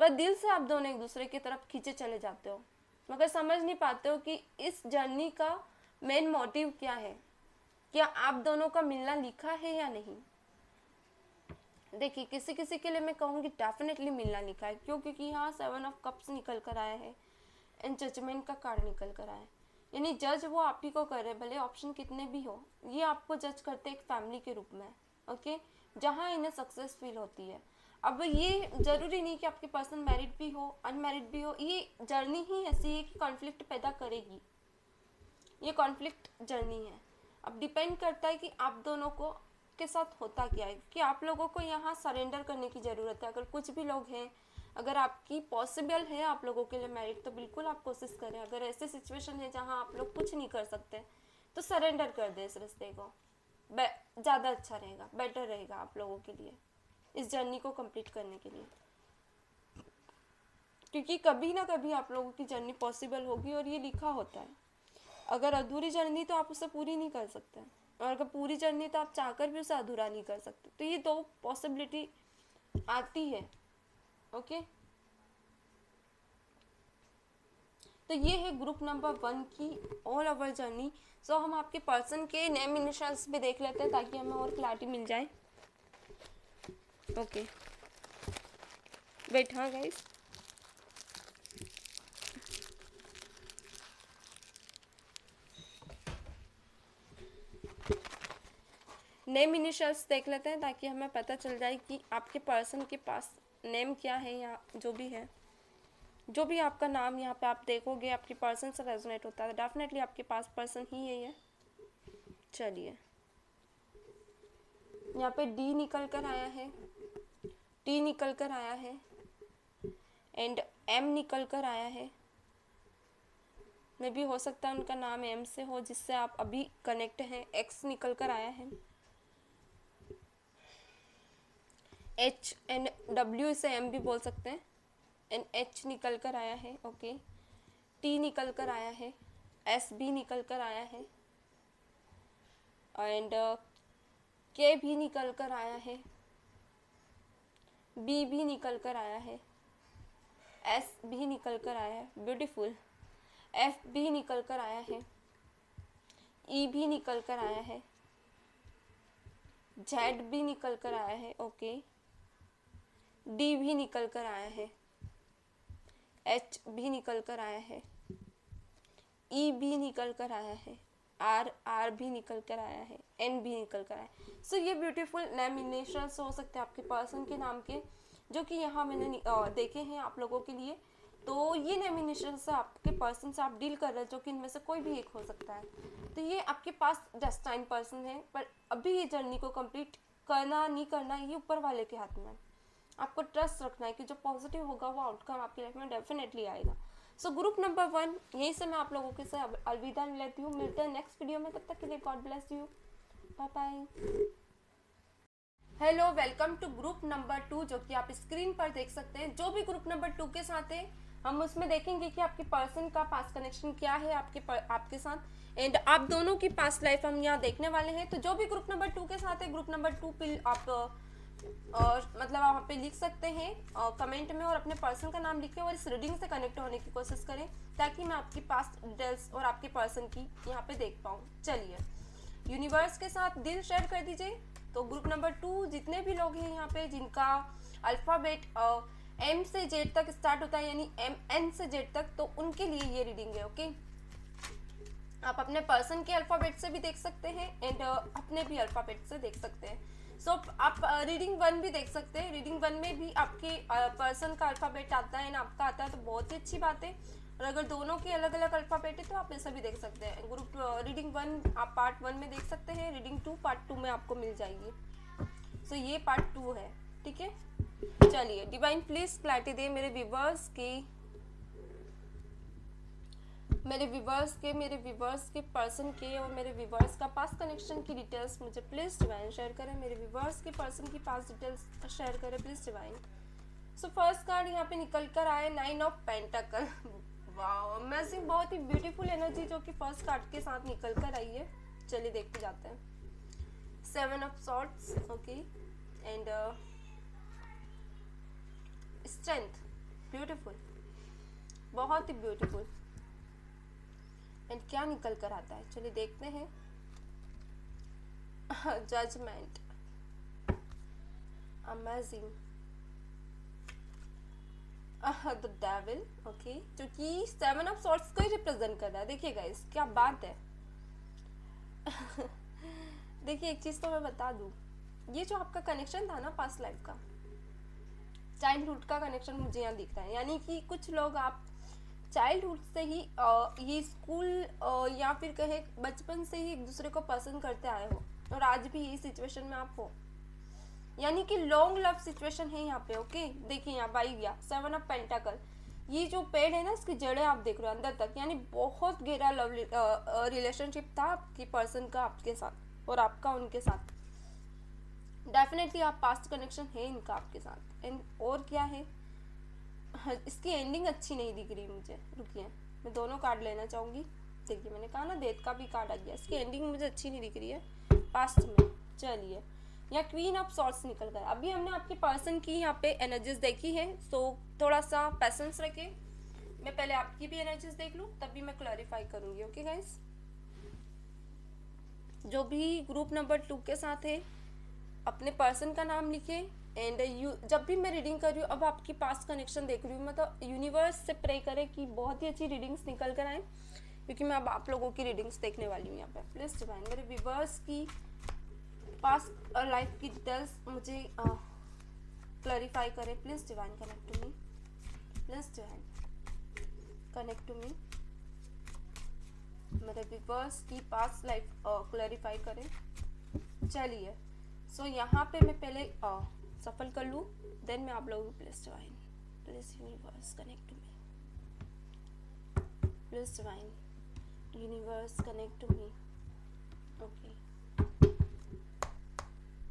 पर दिल से आप दोनों एक दूसरे की तरफ खींचे चले जाते हो, मगर समझ नहीं पाते हो कि इस जर्नी का मेन मोटिव क्या है, क्या आप दोनों का मिलना लिखा है या नहीं। देखिए किसी किसी के लिए मैं कहूँगी डेफिनेटली मिलना लिखा है, क्यों, क्योंकि यहाँ 7 ऑफ कप्स निकल कर आया है एंड जजमेंट का कार्ड निकल कर आया है, यानी जज वो आप ही को कर रहे, भले ऑप्शन कितने भी हो, ये आपको जज करते एक फैमिली के रूप में, ओके, जहाँ इन्हें सक्सेस फील होती है। अब ये जरूरी नहीं कि आपके पर्सन मैरिड भी हो, अनमैरिड भी हो, ये जर्नी ही ऐसी है कि कॉन्फ्लिक्ट पैदा करेगी, ये कॉन्फ्लिक्ट जर्नी है। अब डिपेंड करता है कि आप दोनों को के साथ होता क्या है, कि आप लोगों को यहाँ सरेंडर करने की ज़रूरत है। अगर कुछ भी लोग हैं, अगर आपकी पॉसिबल है आप लोगों के लिए मैरिड, तो बिल्कुल आप कोशिश करें। अगर ऐसे सिचुएशन है जहाँ आप लोग कुछ नहीं कर सकते तो सरेंडर कर दें इस रिश्ते को, ज़्यादा अच्छा रहेगा, बेटर रहेगा आप लोगों के लिए इस जर्नी को कंप्लीट करने के लिए, क्योंकि कभी ना कभी आप लोगों की जर्नी पॉसिबल होगी और ये लिखा होता है। अगर अधूरी जर्नी तो आप उसे पूरी नहीं कर सकते, और अगर पूरी जर्नी तो आप चाहकर भी उसे अधूरा नहीं कर सकते, तो ये दो पॉसिबिलिटी आती है। ओके, तो ये है ग्रुप नंबर 1 की ऑल ओवर जर्नी। सो हम आपके पर्सन के नेम इनिशियल्स भी देख लेते हैं ताकि हमें और क्लैरिटी मिल जाए। ओके, वेट, हाँ गाइस, नेम इनिशियल्स देख लेते हैं ताकि हमें पता चल जाए कि आपके पर्सन के पास नेम क्या है, या जो भी है, जो भी आपका नाम यहाँ पे आप देखोगे आपके पर्सन से रेजोनेट होता है, डेफिनेटली आपके पास पर्सन ही है ये। चलिए, यहाँ पे डी निकल कर आया है, टी निकल कर आया है, एंड एम निकल कर आया है। मे भी हो सकता है उनका नाम एम से हो जिससे आप अभी कनेक्ट हैं। एक्स निकल कर आया है, एच एन डब्ल्यू, इसे एम भी बोल सकते हैं, एन एच निकल कर आया है, ओके। टी निकल कर आया है, एस भी निकल कर आया है, एंड के भी निकल कर आया है, बी भी निकल कर आया है, एस भी निकल कर आया है, ब्यूटीफुल। एफ भी निकल कर आया है, ई भी निकल कर आया है, जेड भी निकल कर आया है, ओके। डी भी निकल कर आया है, एच भी निकल कर आया है, ई भी निकल कर आया है, आर भी निकल कर आया है, एन भी निकल कर आया है। सो ये ब्यूटीफुल नॉमिनेशंस हो सकते हैं आपके पर्सन के नाम के, जो कि यहाँ मैंने देखे हैं आप लोगों के लिए। तो ये नॉमिनेशन से आपके पर्सन से आप डील कर रहे हैं, जो कि इनमें से कोई भी एक हो सकता है। तो ये आपके पास डेस्टाइन पर्सन है, पर अभी ये जर्नी को कंप्लीट करना नहीं करना ये ऊपर वाले के हाथ में है। आपको ट्रस्ट रखना है कि जो पॉजिटिव होगा वो आउटकम आपकी लाइफ में डेफिनेटली आएगा। सो ग्रुप नंबर 1, यहीं से मैं आप लोगों के साथ अलविदा लेती हूँ। मिलते हैं नेक्स्ट वीडियो में, तब तक के लिए God bless you, bye bye. Hello, welcome to group number 2, जो कि आप स्क्रीन पर देख सकते हैं। जो भी ग्रुप नंबर 2 के साथ है, हम उसमें देखेंगे कि आपके पर्सन का पास्ट कनेक्शन क्या है आपके साथ, एंड आप दोनों की पास्ट लाइफ हम यहाँ देखने वाले हैं। तो जो भी ग्रुप नंबर 2 के साथ है, ग्रुप नंबर 2 पे आप मतलब आप वहाँ पे लिख सकते हैं कमेंट में, और अपने पर्सन का नाम लिखें और इस रीडिंग से कनेक्ट होने की कोशिश करें, ताकि मैं आपकी पास्ट डिटेल्स और आपके पर्सन की यहाँ पे देख पाऊँ। चलिए, यूनिवर्स के साथ दिल शेयर कर दीजिए। तो ग्रुप नंबर 2 जितने भी लोग हैं यहाँ पे जिनका अल्फ़ाबेट एम से जेड तक स्टार्ट होता है, यानी एम एन से जेड तक, तो उनके लिए ये रीडिंग है, ओके। आप अपने पर्सन के अल्फ़ाबेट से भी देख सकते हैं एंड अपने भी अल्फ़ाबेट से देख सकते हैं। सो आप रीडिंग 1 भी देख सकते हैं। रीडिंग 1 में भी आपके पर्सन का अल्फ़ाबेट आता है एंड आपका आता है, तो बहुत ही अच्छी बात है। और अगर दोनों के अलग अलग अल्फ़ाबेट है तो आप ऐसा भी देख सकते हैं। ग्रुप रीडिंग 1 आप पार्ट 1 में देख सकते हैं, रीडिंग 2 पार्ट 2 में आपको मिल जाएगी। सो ये पार्ट 2 है, ठीक है। चलिए, डिवाइन प्लीज क्लैरिटी दे मेरे व्यूवर्स के पर्सन के और मेरे व्यूवर्स का पास्ट कनेक्शन की डिटेल्स मुझे प्लीज डिवाइन शेयर करें। मेरे व्यूवर्स के पर्सन की पास्ट डिटेल्स शेयर करें please divine. So first card यहाँ पे निकल कर आए 9 ऑफ पेंटाकल। वाओ, अमेजिंग, बहुत ही ब्यूटीफुल एनर्जी जो कि फर्स्ट कार्ड के साथ निकल कर आई है। चलिए देखते जाते हैं। 7 of swords, okay, and strength, beautiful, बहुत ही ब्यूटीफुल। एंड क्या निकल कर आता है, चलिए देखते हैं। Judgement, amazing, the devil, okay, जो कि 7 ऑफ सॉर्ड्स को ही रिप्रेजेंट कर रहा है। देखिए गाइस, क्या बात है। देखिए, एक चीज तो मैं बता दूं, ये जो आपका कनेक्शन था ना पास्ट लाइफ का, चाइल्डहुड का कनेक्शन मुझे यहाँ दिख रहा है। यानी कि कुछ लोग आप चाइल्डहुड से ही ये स्कूल या फिर कहे बचपन से ही एक दूसरे को पसंद करते आए हो, और आज भी यही सिचुएशन में आप हो। यानी कि लॉन्ग लव सिचुएशन है यहाँ पे, ओके। देखिए यहाँ बाई गया 7 ऑफ पेंटाकल। ये जो पेड़ है ना, इसकी जड़ें आप देख रहे हो अंदर तक, यानी बहुत गहरा लव रिलेशनशिप था आपकी पर्सन का आपके साथ और आपका उनके साथ। डेफिनेटली आप पास्ट कनेक्शन है इनका आपके साथ। एंड और क्या है, इसकी एंडिंग अच्छी नहीं दिख रही मुझे। रुकिए, मैं दोनों कार्ड लेना चाहूँगी। देखिए, मैंने कहा ना डेथ का भी कार्ड आ गया, इसकी एंडिंग मुझे अच्छी नहीं दिख रही है पास्ट में। चलिए, यहाँ क्वीन ऑफ सॉर्ड्स निकल गया। अभी हमने आपके पर्सन की यहाँ पे एनर्जीज देखी है, सो थोड़ा सा पैसेंस रखें। मैं पहले आपकी भी एनर्जीज देख लूँ, तभी मैं क्लैरिफाई करूँगी, ओके गाइस। जो भी ग्रुप नंबर 2 के साथ है, अपने पर्सन का नाम लिखे। एंड जब भी मैं रीडिंग कर रही हूँ, अब आपकी पास्ट कनेक्शन देख रही हूँ, मतलब यूनिवर्स से प्रे करें कि बहुत ही अच्छी रीडिंग्स निकल कर आए, क्योंकि मैं अब आप लोगों की रीडिंग्स देखने वाली हूँ यहाँ पे। प्लीज डिवाइन मेरे व्यूवर्स की पास्ट लाइफ की डिटेल्स मुझे क्लैरिफाई करें। Please divine connect to me, please divine connect to me. मेरे व्यूवर्स की पास्ट लाइफ क्लैरिफाई करें। चलिए, सो यहाँ पे मैं पहले सफल कर लूँ, देन मैं आप लोगों को please divine, please universe connect to me, please divine universe connect to me, okay,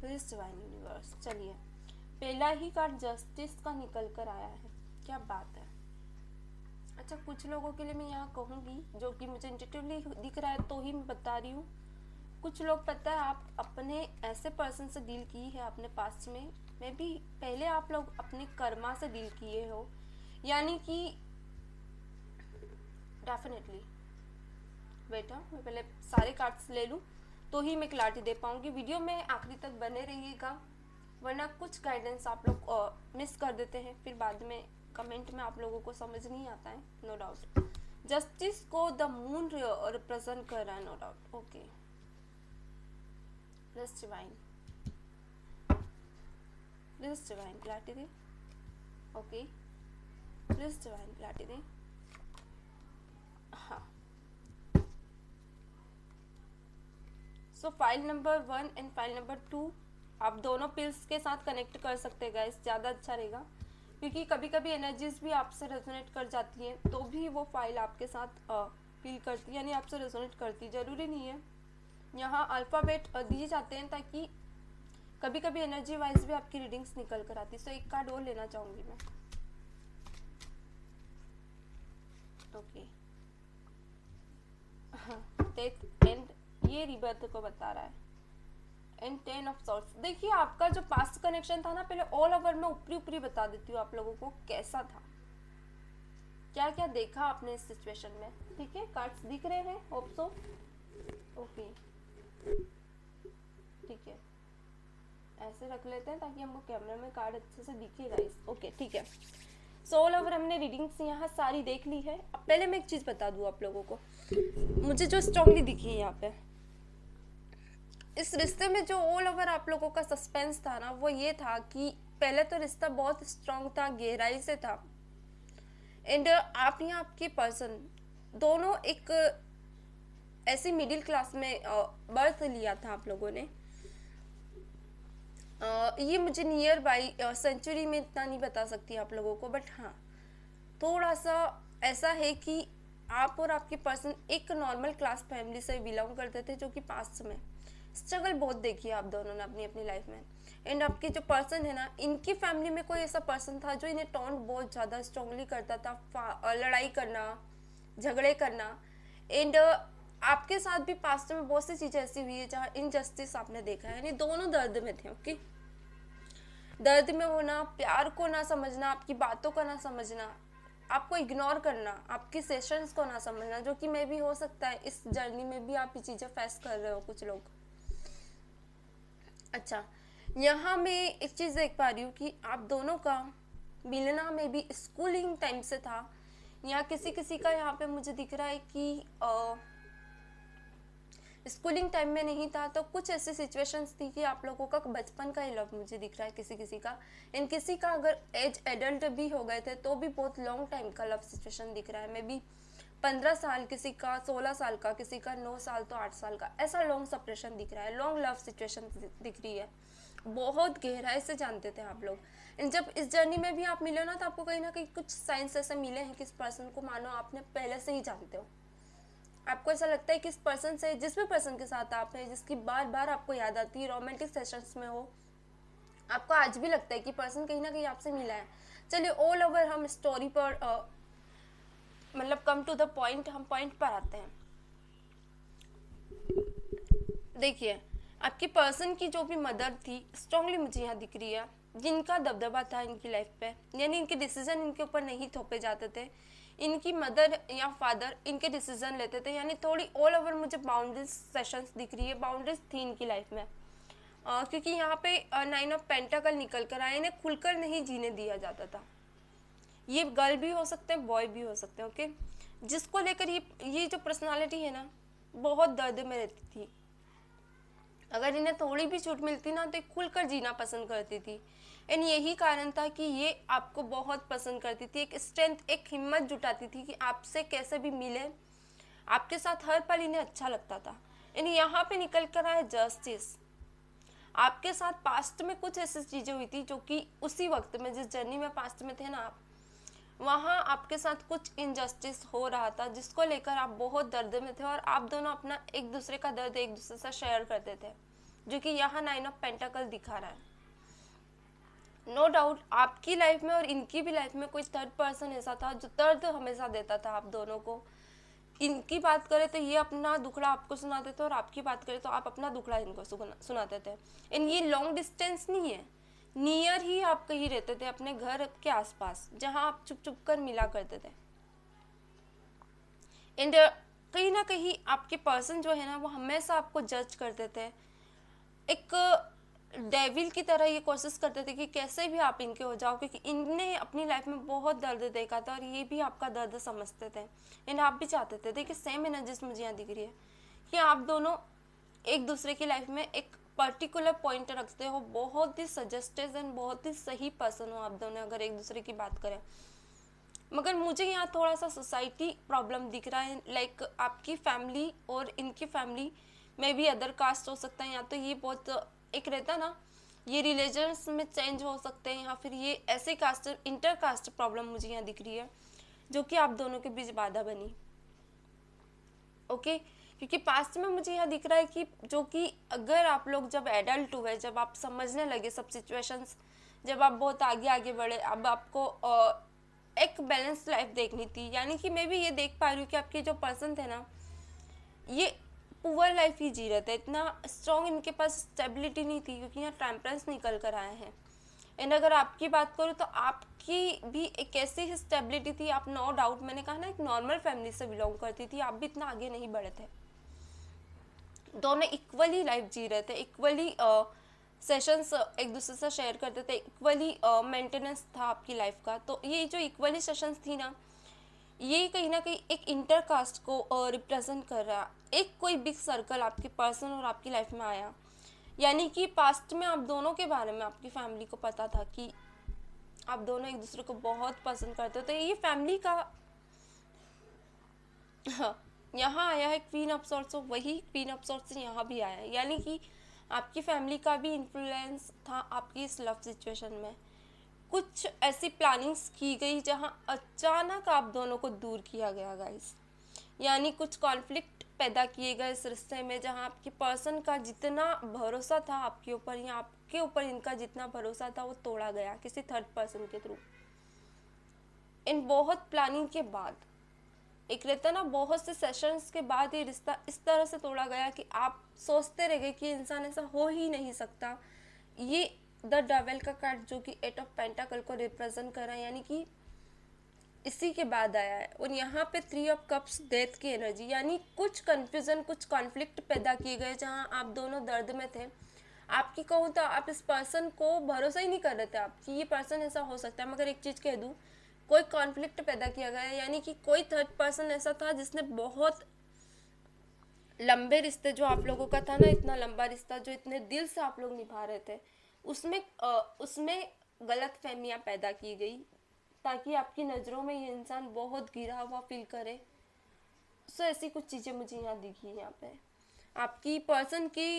please divine universe. चलिए, पहला ही कार्ड जस्टिस का निकल कर आया है, क्या बात है। अच्छा, कुछ लोगों के लिए मैं यहाँ कहूँगी, जो कि मुझे इंट्यूटिवली दिख रहा है तो ही मैं बता रही हूँ। कुछ लोग, पता है, आप अपने ऐसे पर्सन से डील की है अपने पास्ट में, मे बी पहले आप लोग अपने कर्मा से डील किए हो, यानी कि डेफिनेटली। बेटा मैं पहले सारे कार्ड्स ले लूँ तो ही मैं क्लैरिटी दे पाऊँगी। वीडियो में आखिरी तक बने रहिएगा, वरना कुछ गाइडेंस आप लोग मिस कर देते हैं, फिर बाद में कमेंट में आप लोगों को समझ नहीं आता है, नो डाउट। जस्टिस को द मून रिप्रेजेंट कर रहा है, no doubt. Okay, please divine, please divine clarity दे। ओके, प्लस डिवाइन क्लैरिटी दे। हाँ, so file number 1 and file number 2 आप दोनों पिल्स के साथ कनेक्ट कर सकते हैं गाइस, ज़्यादा अच्छा रहेगा, क्योंकि कभी कभी एनर्जीज भी आपसे रेजोनेट कर जाती हैं, तो भी वो फाइल आपके साथ फील करती है, यानी आपसे रेजोनेट करती, जरूरी नहीं है। यहाँ अल्फ़ाबेट दिए जाते हैं ताकि कभी कभी एनर्जी वाइज भी आपकी रीडिंग्स निकल कर आती है। सो एक कार्ड और लेना चाहूँगी मैं। ओके, डेथ एंड ये रिबर्थ को बता रहा है, एंड 10 ऑफ सॉर्ड्स। देखिए, आपका जो पास्ट कनेक्शन था ना, पहले ऑल ओवर में ऊपरी ऊपरी बता देती हूँ आप लोगों को कैसा था, क्या क्या देखा आपने इस सिचुएशन में। ठीक है, कार्ड्स दिख रहे हैं, होप सो। ओके, ठीक है, ऐसे रख लेते हैं ताकि हमको कैमरा में कार्ड अच्छे से दिखेगा इस। ओके, ठीक है। सो ऑल ओवर हमने रीडिंग्स यहाँ सारी देख ली है। अब पहले मैं एक चीज़ बता दूँ आप लोगों को, मुझे जो स्ट्रांगली दिखी है यहाँ पे, इस रिश्ते में जो ऑल ओवर आप लोगों का सस्पेंस था ना, वो ये था कि पहले तो रिश्ता बहुत स्ट्रांग था, गहराई से था, एंड आप यहाँ आपके पर्सन दोनों एक ऐसी मिडिल क्लास में बर्थ लिया था आप लोगों ने। ये मुझे नियर बाई सेंचुरी में इतना नहीं बता सकती आप लोगों को, बट हाँ थोड़ा सा ऐसा है कि आप और आपके पर्सन एक नॉर्मल क्लास फैमिली से बिलोंग करते थे, जो कि पास्ट में स्ट्रगल बहुत देखी है आप दोनों ने अपनी अपनी लाइफ में। एंड आपके जो पर्सन है ना, इनकी फैमिली में कोई ऐसा पर्सन था जो इन्हें टॉन्ट बहुत ज़्यादा स्ट्रांगली करता था, लड़ाई करना, झगड़े करना। एंड आपके साथ भी पास्ट में बहुत सी चीज़ें ऐसी हुई है जहाँ इनजस्टिस आपने देखा है, यानी दोनों दर्द में थे। ओके, दर्द में होना, प्यार को ना समझना, आपकी बातों का ना समझना, आपको इग्नोर करना, आपकी सेशंस को ना समझना, जो कि मे भी हो सकता है इस जर्नी में भी आप ये चीज़ें फेस कर रहे हो कुछ लोग। अच्छा, यहाँ मैं एक चीज़ देख पा रही हूँ कि आप दोनों का मिलना में भी स्कूलिंग टाइम से था, या किसी किसी का यहाँ पे मुझे दिख रहा है कि स्कूलिंग टाइम में नहीं था, तो कुछ ऐसी सिचुएशंस थी कि आप लोगों का बचपन का ही लव मुझे दिख रहा है किसी किसी का। इन किसी का अगर एज एडल्ट भी हो गए थे तो भी बहुत लॉन्ग टाइम का लव सिचुएशन दिख रहा है, मे बी 15 साल किसी का, 16 साल का किसी का, 9 साल तो 8 साल का, ऐसा लॉन्ग सेपरेशन दिख रहा है, लॉन्ग लव सिचुएशन दिख रही है। बहुत गहराई से जानते थे आप लोग। जब इस जर्नी में भी आप मिले ना, तो आपको कहीं ना कहीं कुछ साइंस ऐसे मिले हैं कि इस पर्सन को मानो आपने पहले से ही जानते हो। आपको ऐसा लगता है कि इस पर्सन से, जिस भी पर्सन के साथ आप हैं, जिसकी बार बार आपको याद आती है, रोमांटिक सेशंस में हो, आपको आज भी लगता है कि पर्सन कहीं ना कहीं आपसे मिला है। चलिए ऑल ओवर हम स्टोरी पर मतलब कम टू द पॉइंट, हम पॉइंट पर आते हैं। देखिए, आपकी पर्सन की जो भी मदर थी स्ट्रांगली मुझे यहाँ दिख रही है, जिनका दबदबा था इनकी लाइफ पे, यानी इनके डिसीजन इनके ऊपर नहीं थोपे जाते थे, इनकी मदर या फादर इनके डिसीजन लेते थे, यानी थोड़ी ऑल ओवर मुझे बाउंड्रीज सेशंस दिख रही है, बाउंड्रीज थी इनकी लाइफ में। क्योंकि यहाँ पे 9 ऑफ पेंटाकल निकल कर आए, इन्हें खुलकर नहीं जीने दिया जाता था। ये गर्ल भी हो सकते हैं, बॉय भी हो सकते हैं। ओके, जिसको लेकर ये जो पर्सनालिटी है ना, बहुत दर्द में रहती थी। अगर इन्हें थोड़ी भी छूट मिलती ना, तो खुलकर जीना पसंद करती थी। एंड यही कारण था कि ये आपको बहुत पसंद करती थी, एक स्ट्रेंथ, एक हिम्मत जुटाती थी कि आपसे कैसे भी मिले, आपके साथ हर पल इन्हें अच्छा लगता था। एंड यहाँ पे निकल कर आया जस्टिस। आपके साथ पास्ट में कुछ ऐसी चीज़ें हुई थी जो कि उसी वक्त में, जिस जर्नी में पास्ट में थे ना आप, वहाँ आपके साथ कुछ इनजस्टिस हो रहा था, जिसको लेकर आप बहुत दर्द में थे, और आप दोनों अपना एक दूसरे का दर्द एक दूसरे से शेयर करते थे, जो कि यहाँ 9 ऑफ पेंटाकल दिखा रहा है। नो डाउट आपकी लाइफ में और इनकी भी लाइफ में कोई थर्ड पर्सन ऐसा था जो दर्द हमेशा देता था आप दोनों को। इनकी बात करें तो ये अपना दुखड़ा आपको सुनाते थे और आपकी बात करें तो आप अपना दुखड़ा इनको सुनाते थे। एंड ये लॉन्ग डिस्टेंस नहीं है, नियर ही आप कहीं रहते थे अपने घर के आसपास, जहां आप चुप चुप कर मिला करते थे। एंड कहीं ना कहीं आपके पर्सन जो है ना वो हमेशा आपको जज करते थे, एक डेविल की तरह ये कोशिश करते थे कि कैसे भी आप इनके हो जाओ, क्योंकि इनने अपनी लाइफ में बहुत दर्द देखा था और ये भी आपका दर्द समझते थे। एंड आप भी चाहते थे, देखिए सेम एनर्जीज मुझे यहाँ दिख रही है कि आप दोनों एक दूसरे की लाइफ में एक पर्टिकुलर पॉइंट रखते हो, बहुत ही सजेस्टेड एंड बहुत ही सही पर्सन हो आप दोनों अगर एक दूसरे की बात करें। मगर मुझे यहाँ थोड़ा सा सोसाइटी प्रॉब्लम दिख रहा है, लाइक आपकी फैमिली और इनकी फैमिली में भी अदर कास्ट हो सकता है, या तो ये बहुत एक रहता ना, ये रिलीजन्स में चेंज हो सकते हैं, या फिर ये ऐसे कास्ट इंटर कास्ट प्रॉब्लम मुझे यहाँ दिख रही है जो कि आप दोनों के बीच बाधा बनी। ओके क्योंकि पास्ट में मुझे यह दिख रहा है कि जो कि अगर आप लोग जब एडल्ट हुए, जब आप समझने लगे सब सिचुएशंस, जब आप बहुत आगे आगे बढ़े, अब आपको एक बैलेंस लाइफ देखनी थी। यानी कि मैं भी ये देख पा रही हूँ कि आपके जो पर्सन थे ना ये पुअर लाइफ ही जी रहे थे, इतना स्ट्रॉन्ग इनके पास स्टेबिलिटी नहीं थी, क्योंकि यहाँ टेम्परेंस निकल कर आए हैं। एंड अगर आपकी बात करूँ तो आपकी भी एक ऐसी ही स्टेबिलिटी थी, आप नो डाउट, मैंने कहा ना एक नॉर्मल फैमिली से बिलोंग करती थी, आप भी इतना आगे नहीं बढ़े थे। दोनों इक्वली लाइफ जी रहे थे, इक्वली सेशंस एक दूसरे से शेयर करते थे, इक्वली मेंटेनेंस था आपकी लाइफ का। तो ये जो इक्वली सेशंस थी ना, ये कहीं ना कहीं एक इंटर कास्ट को रिप्रेजेंट कर रहा है। एक कोई बिग सर्कल आपके पर्सन और आपकी लाइफ में आया, यानी कि पास्ट में आप दोनों के बारे में आपकी फैमिली को पता था कि आप दोनों एक दूसरे को बहुत पसंद करते हो। तो ये फैमिली का हाँ, यहाँ आया है क्वीन ऑफ सॉर्ट्स, वही क्वीन ऑफ सॉर्ट्स यहाँ भी आया है, यानी कि आपकी फैमिली का भी इन्फ्लुएंस था आपकी इस लव सिचुएशन में। कुछ ऐसी प्लानिंग्स की गई जहाँ अचानक आप दोनों को दूर किया गया गाइस, यानी कुछ कॉन्फ्लिक्ट पैदा किए गए इस रिश्ते में, जहाँ आपके पर्सन का जितना भरोसा था आपके ऊपर या आपके ऊपर इनका जितना भरोसा था वो तोड़ा गया किसी थर्ड पर्सन के थ्रू। इन बहुत प्लानिंग के बाद, एक रहता ना बहुत से सेशंस के बाद ये रिश्ता इस तरह से तोड़ा गया कि आप सोचते रह गए कि इंसान ऐसा हो ही नहीं सकता। ये द डेविल का कार्ड जो कि 8 ऑफ पेंटाकल को रिप्रेजेंट कर रहा है, यानी कि इसी के बाद आया है। और यहाँ पे 3 ऑफ कप्स डेथ की एनर्जी, यानी कुछ कंफ्यूजन, कुछ कॉन्फ्लिक्ट पैदा किए गए जहाँ आप दोनों दर्द में थे। आपकी कहूँ तो आप इस पर्सन को भरोसा ही नहीं कर रहे थे आप कि ये पर्सन ऐसा हो सकता है। मगर एक चीज़ कह दूँ, कोई कॉन्फ्लिक्ट पैदा किया गया है, यानी कि कोई थर्ड पर्सन ऐसा था जिसने बहुत लंबे रिश्ते जो आप लोगों का था ना, इतना लंबा रिश्ता जो इतने दिल से आप लोग निभा रहे थे, उसमें गलत फहमियाँ पैदा की गई ताकि आपकी नज़रों में ये इंसान बहुत गिरा हुआ फील करे। सो ऐसी कुछ चीज़ें मुझे यहाँ दिखी। यहाँ पे आपकी पर्सन की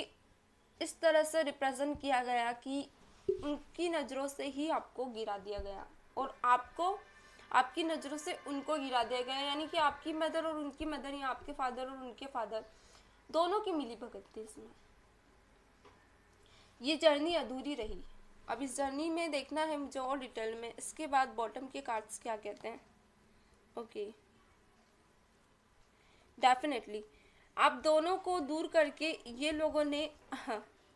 इस तरह से रिप्रेजेंट किया गया कि उनकी नज़रों से ही आपको गिरा दिया गया और आपको आपकी नज़रों से उनको गिरा दिया गया, यानी कि आपकी मदर और उनकी मदर या आपके फादर और उनके फादर दोनों की मिली भगत थी इसमें। ये जर्नी अधूरी रही। अब इस जर्नी में देखना है मुझे और डिटेल में। इसके बाद बॉटम के कार्ड्स क्या कहते हैं। ओके, डेफिनेटली आप दोनों को दूर करके ये लोगों ने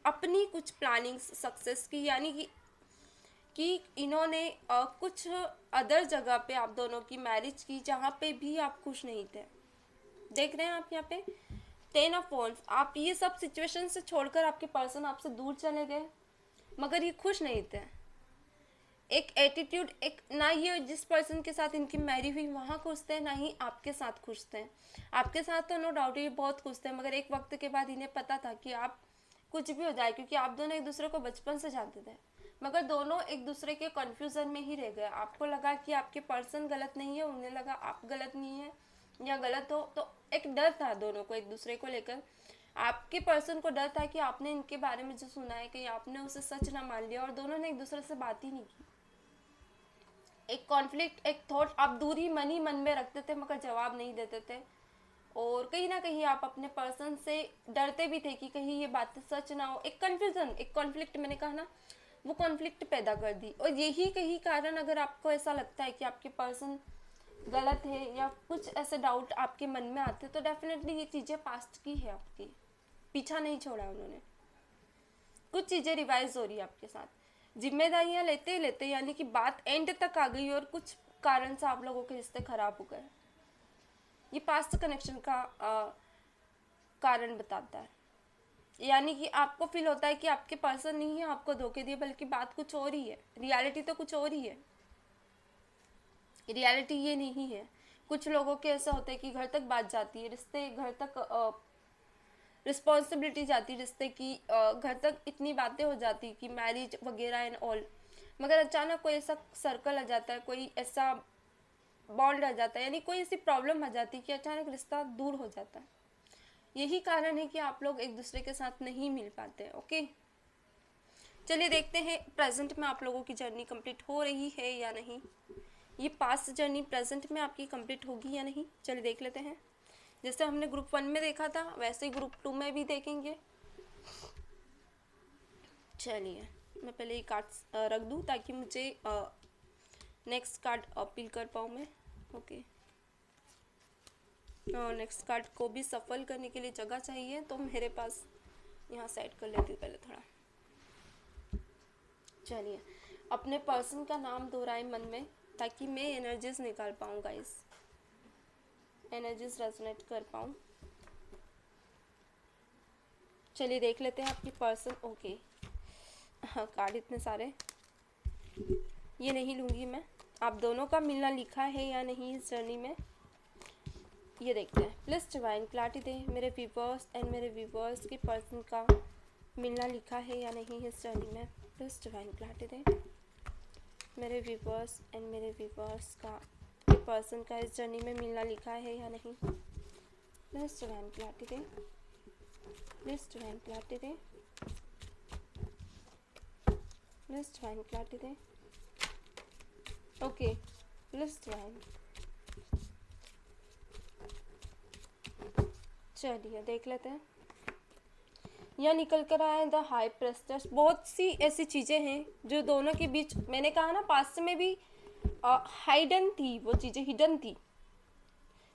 अपनी कुछ प्लानिंग्स सक्सेस की, यानी कि इन्होंने कुछ अदर जगह पे आप दोनों की मैरिज की जहाँ पे भी आप खुश नहीं थे। देख रहे हैं आप यहाँ पे 10 ऑफ वॉन्ड्स, आप ये सब सिचुएशन से छोड़कर आपके पर्सन आपसे दूर चले गए, मगर ये खुश नहीं थे। एक एटीट्यूड, एक ना ये जिस पर्सन के साथ इनकी मैरी हुई वहाँ खुश थे, ना ही आपके साथ खुश थे। आपके साथ तो नो डाउट ये बहुत खुश थे, मगर एक वक्त के बाद इन्हें पता था कि आप कुछ भी हो जाए, क्योंकि आप दोनों एक दूसरे को बचपन से जानते थे, मगर दोनों एक दूसरे के कन्फ्यूजन में ही रह गए। आपको लगा कि आपके पर्सन गलत नहीं है, उन्हें लगा आप गलत नहीं है या गलत हो। तो एक डर था दोनों को एक दूसरे को लेकर। आपके पर्सन को डर था कि आपने इनके बारे में जो सुना है कहीं आपने उसे सच ना मान लिया, और दोनों ने एक दूसरे से बात ही नहीं की। एक कॉन्फ्लिक्ट, एक थॉट, आप दूरी मन ही मन में रखते थे मगर जवाब नहीं देते थे, और कहीं ना कहीं आप अपने पर्सन से डरते भी थे कि कहीं ये बातें सच ना हो। एक कन्फ्यूजन, एक कॉन्फ्लिक्ट, मैंने कहा ना वो कॉन्फ्लिक्ट पैदा कर दी। और यही कहीं कारण, अगर आपको ऐसा लगता है कि आपके पर्सन गलत है या कुछ ऐसे डाउट आपके मन में आते, तो डेफिनेटली ये चीज़ें पास्ट की है, आपकी पीछा नहीं छोड़ा उन्होंने। कुछ चीज़ें रिवाइज हो रही है आपके साथ, जिम्मेदारियां लेते लेते, यानी कि बात एंड तक आ गई और कुछ कारण से आप लोगों के रिश्ते खराब हो गए। ये पास्ट कनेक्शन का कारण बताता है। यानी कि आपको फील होता है कि आपके पर्सन नहीं है आपको धोखे दिए, बल्कि बात कुछ और ही है, रियलिटी तो कुछ और ही है। रियलिटी ये नहीं है। कुछ लोगों के ऐसा होता है कि घर तक बात जाती है, रिश्ते घर तक रिस्पॉन्सिबिलिटी जाती है रिश्ते की, घर तक इतनी बातें हो जाती कि मैरिज वगैरह एंड ऑल, मगर अचानक कोई ऐसा सर्कल आ जाता है, कोई ऐसा बॉन्ड आ जाता है, यानी कोई ऐसी प्रॉब्लम आ जाती है कि अचानक रिश्ता दूर हो जाता है। यही कारण है कि आप लोग एक दूसरे के साथ नहीं मिल पाते। ओके, चलिए देखते हैं प्रेजेंट में आप लोगों की जर्नी कंप्लीट हो रही है या नहीं। ये पास्ट जर्नी प्रेजेंट में आपकी कंप्लीट होगी या नहीं, चलिए देख लेते हैं। जैसे हमने ग्रुप 1 में देखा था, वैसे ही ग्रुप 2 में भी देखेंगे। चलिए मैं पहले ये कार्ड रख दूँ ताकि मुझे नेक्स्ट कार्ड अपील कर पाऊँ मैं। ओके, नेक्स्ट कार्ड को भी सफल करने के लिए जगह चाहिए, तो मेरे पास यहाँ सेट कर लेती हूँ पहले थोड़ा। चलिए, अपने पर्सन का नाम दोहराए मन में ताकि मैं एनर्जीज निकाल पाऊँ गाइस, एनर्जीज रेजोनेट कर पाऊँ। चलिए देख लेते हैं आपकी पर्सन। ओके, हाँ कार्ड इतने सारे, ये नहीं लूँगी मैं। आप दोनों का मिलना लिखा है या नहीं इस जर्नी में, ये देखते हैं। प्लीज़ डिवाइन क्लैरिटी दे मेरे व्यूअर्स एंड मेरे व्यूअर्स के पर्सन का मिलना लिखा है या नहीं इस जर्नी में। प्लीज़ डिवाइन क्लैरिटी दे मेरे व्यूअर्स एंड मेरे व्यूअर्स का पर्सन का इस जर्नी में मिलना लिखा है या नहीं। Please divine clarity they, please divine clarity they, please divine clarity दे। Okay, please divine. चलिए देख लेते हैं। यह निकल कर आया द हाई प्रेस्टेस। बहुत सी ऐसी चीज़ें हैं जो दोनों के बीच, मैंने कहा ना पास्ट में भी हाइडन थी, वो चीज़ें हिडन थी,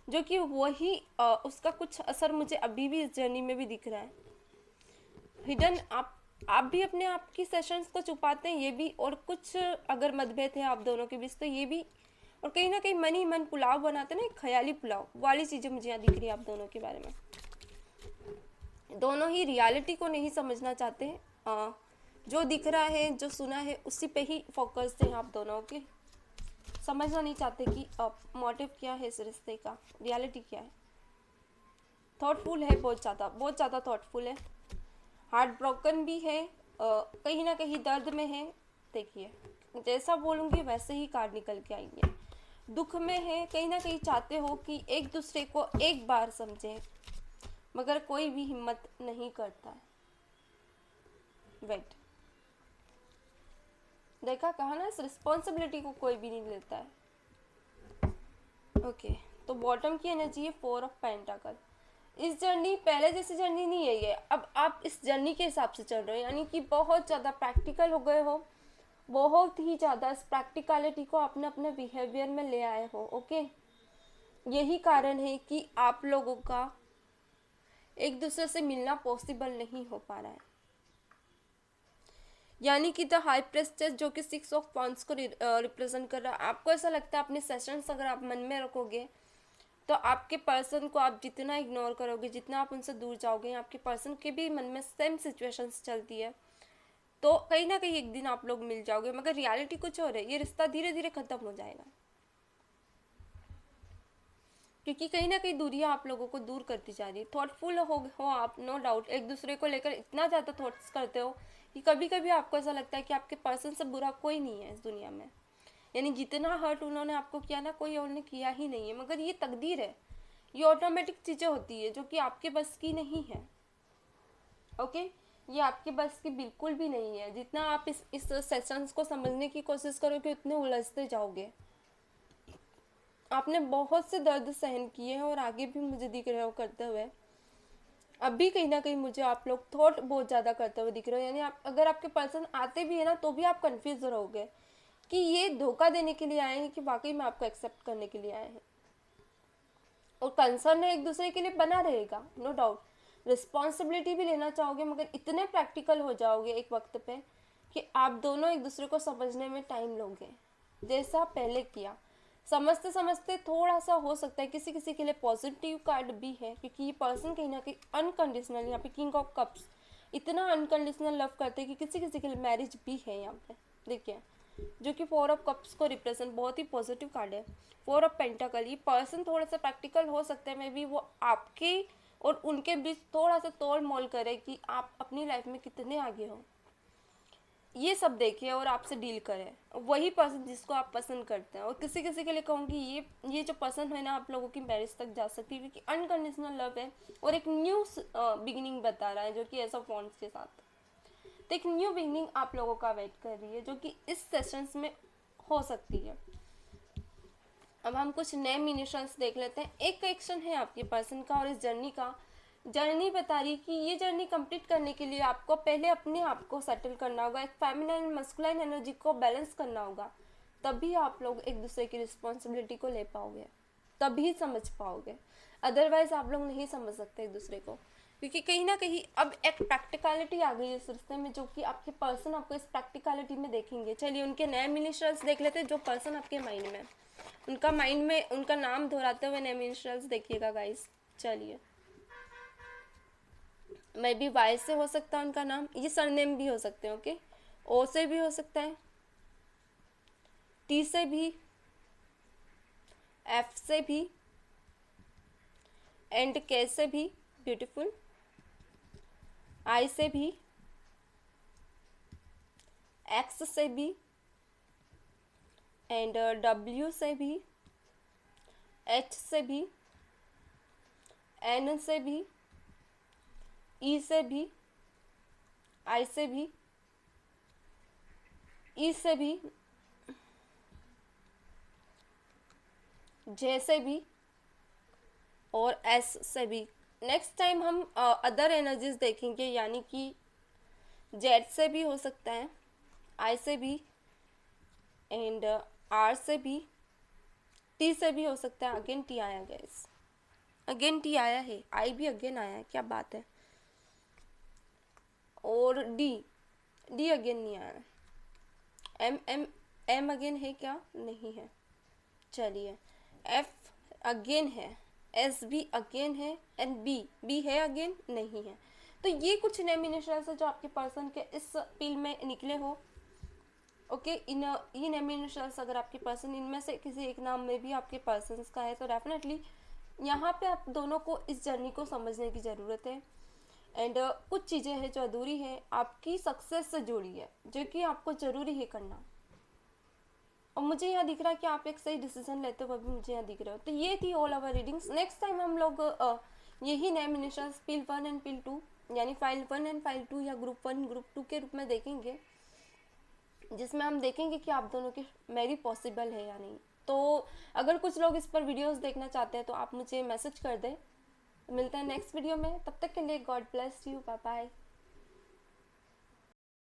जो कि वही उसका कुछ असर मुझे अभी भी इस जर्नी में भी दिख रहा है। हिडन आप भी अपने आप की सेशंस को छुपाते हैं, ये भी, और कुछ अगर मतभेद है आप दोनों के बीच तो ये भी, और कहीं ना कहीं मन ही मन पुलाव बनाते ना, एक ख्याली पुलाव वाली चीज़ें मुझे यहाँ दिख रही है आप दोनों के बारे में। दोनों ही रियलिटी को नहीं समझना चाहते हैं, जो दिख रहा है जो सुना है उसी पे ही फोकस थे आप दोनों के। समझना नहीं चाहते कि मोटिव क्या है इस रिश्ते का, रियलिटी क्या है। थॉटफुल है, बहुत ज़्यादा थॉटफुल है, हार्ट ब्रोकन भी है, कहीं ना कहीं दर्द में है। देखिए जैसा बोलूँगी वैसे ही कार्ड निकल के आएंगे। दुख में है, कहीं ना कहीं चाहते हो कि एक दूसरे को एक बार समझें, मगर कोई भी हिम्मत नहीं करता है। वेट, देखा, कहा ना, इस रिस्पॉन्सिबिलिटी को कोई भी नहीं लेता है। ओके, तो बॉटम की एनर्जी है 4 ऑफ पेंटाकल। इस जर्नी पहले जैसी जर्नी नहीं है ये, अब आप इस जर्नी के हिसाब से चल रहे हो, यानी कि बहुत ज़्यादा प्रैक्टिकल हो गए हो, बहुत ही ज़्यादा इस प्रैक्टिकलिटी को आपने अपने बिहेवियर में ले आए हो। ओके, यही कारण है कि आप लोगों का एक दूसरे से मिलना पॉसिबल नहीं हो पा रहा है। यानी कि द हाई प्रेस्टेस जो कि 6 ऑफ वांड्स को रिप्रेजेंट कर रहा है। आपको ऐसा लगता है अपने सेशंस अगर आप मन में रखोगे तो आपके पर्सन को आप जितना इग्नोर करोगे, जितना आप उनसे दूर जाओगे, आपके पर्सन के भी मन में सेम सिचुएशंस चलती है, तो कहीं ना कहीं एक दिन आप लोग मिल जाओगे, मगर रियलिटी कुछ और है। ये रिश्ता धीरे धीरे खत्म हो जाएगा, क्योंकि कहीं ना कहीं दूरियां आप लोगों को दूर करती जा रही है। थॉटफुल हो आप, नो डाउट, एक दूसरे को लेकर इतना ज़्यादा थॉट्स करते हो कि कभी कभी आपको ऐसा लगता है कि आपके पर्सन से बुरा कोई नहीं है इस दुनिया में। यानी जितना हर्ट उन्होंने आपको किया ना, कोई और ने किया ही नहीं है, मगर ये तकदीर है, ये ऑटोमेटिक चीज़ें होती है जो कि आपके बस की नहीं है। ओके, ये आपके बस की बिल्कुल भी नहीं है। जितना आप इस सेशंस को समझने की कोशिश करोगे उतने उलझते जाओगे। आपने बहुत से दर्द सहन किए हैं और आगे भी मुझे दिख रहे हो करते हुए। अभी कहीं ना कहीं मुझे आप लोग थॉट बहुत ज़्यादा करते हुए दिख रहे हो, यानी आप अगर आपके पर्सन आते भी है ना तो भी आप कंफ्यूज रहोगे कि ये धोखा देने के लिए आए हैं कि वाकई में आपको एक्सेप्ट करने के लिए आए हैं। और कंसर्न एक दूसरे के लिए बना रहेगा, नो डाउट। रिस्पॉन्सिबिलिटी भी लेना चाहोगे, मगर इतने प्रैक्टिकल हो जाओगे एक वक्त पे कि आप दोनों एक दूसरे को समझने में टाइम लोगे, जैसा पहले किया। समझते समझते थोड़ा सा हो सकता है किसी किसी के लिए पॉजिटिव कार्ड भी है, क्योंकि ये पर्सन कहीं ना कहीं अनकंडीशनल, यहाँ पे किंग ऑफ कप्स, इतना अनकंडीशनल लव करते हैं कि किसी किसी के लिए मैरिज भी है यहाँ पे। देखिए, जो कि 4 ऑफ कप्स को रिप्रेजेंट, बहुत ही पॉजिटिव कार्ड है। 4 ऑफ पेंटाकल, ये पर्सन थोड़ा सा प्रैक्टिकल हो सकता है, मे बी वो आपके और उनके बीच थोड़ा सा तोल मोल करे कि आप अपनी लाइफ में कितने आगे हो, ये सब देखे और आपसे डील करें। वही पर्सन जिसको आप पसंद करते हैं। और किसी किसी के लिए कहूँगी ये जो पर्सन है ना, आप लोगों की मैरिज तक जा सकती है, क्योंकि अनकंडीशनल लव है और एक न्यू बिगिनिंग बता रहा है, जो कि ऐसा फॉन्ट्स के साथ। तो एक न्यू बिगिनिंग आप लोगों का वेट कर रही है, जो कि इस सेशंस में हो सकती है। अब हम कुछ नए मिनिशंस देख लेते हैं। एक करेक्शन है आपके पर्सन का और इस जर्नी बता रही कि ये जर्नी कंप्लीट करने के लिए आपको पहले अपने आप को सेटल करना होगा, एक फेमिनाइन एंड मस्कुलाइन एनर्जी को बैलेंस करना होगा, तभी आप लोग एक दूसरे की रिस्पॉन्सिबिलिटी को ले पाओगे, तभी समझ पाओगे। अदरवाइज आप लोग नहीं समझ सकते एक दूसरे को, क्योंकि कहीं ना कहीं अब एक प्रैक्टिकलिटी आ गई है इस रिश्ते में, जो कि आपके पर्सन आपको इस प्रैक्टिकलिटी में देखेंगे। चलिए उनके नए मिनिस्ट्रल्स देख लेते हैं जो पर्सन आपके माइंड में, उनका माइंड में उनका नाम दोहराते हुए नए मिनिस्ट्रल्स देखिएगा गाइस। चलिए, मे बी वाई से हो सकता है उनका नाम, ये सरनेम भी हो सकते हैं, ओके। ओ से भी हो सकता है, टी से भी, एफ से भी, एंड के से भी, ब्यूटीफुल, आई से भी, एक्स से भी, एंड डब्ल्यू से भी, एच से भी, एन से भी, ई से भी, आई से भी, ई से भी, जे से भी और एस से भी। नेक्स्ट टाइम हम अदर एनर्जीज देखेंगे, यानी कि जेड से भी हो सकता है, आई से भी, एंड आर से भी, टी से भी हो सकता है। अगेन टी आया गैस, अगेन टी आया है, आई भी अगेन आया है, क्या बात है। और डी अगेन नहीं आया। एम अगेन है क्या? नहीं है। चलिए, एफ अगेन है, एस भी अगेन है, एंड बी है अगेन, नहीं है। तो ये कुछ नए मिनिस्ट्रल्स है जो आपके पर्सन के इस पील में निकले हो, ओके। ये नए मिनिस्ट्रल्स अगर आपके पर्सन इनमें से किसी एक नाम में भी आपके पर्सन का है, तो डेफिनेटली यहाँ पे आप दोनों को इस जर्नी को समझने की ज़रूरत है। एंड कुछ चीज़ें हैं जो अधूरी है, आपकी सक्सेस से जुड़ी है, जो कि आपको ज़रूरी है करना। और मुझे यहाँ दिख रहा है कि आप एक सही डिसीजन लेते हुए भी मुझे यहाँ दिख रहे हो। तो ये थी all over readings. Next time हम लोग यही नए मिनिस्ट्रल्स पील 1 एंड पील 2, यानी फाइल 1 एंड फाइल 2 या ग्रुप 1 ग्रुप 2 के रूप में देखेंगे, जिसमें हम देखेंगे कि आप दोनों की मैरी पॉसिबल है या नहीं। तो अगर कुछ लोग इस पर वीडियोस देखना चाहते हैं तो आप मुझे मैसेज कर दें। मिलते हैं नेक्स्ट वीडियो में, तब तक के लिए God bless you, bye bye.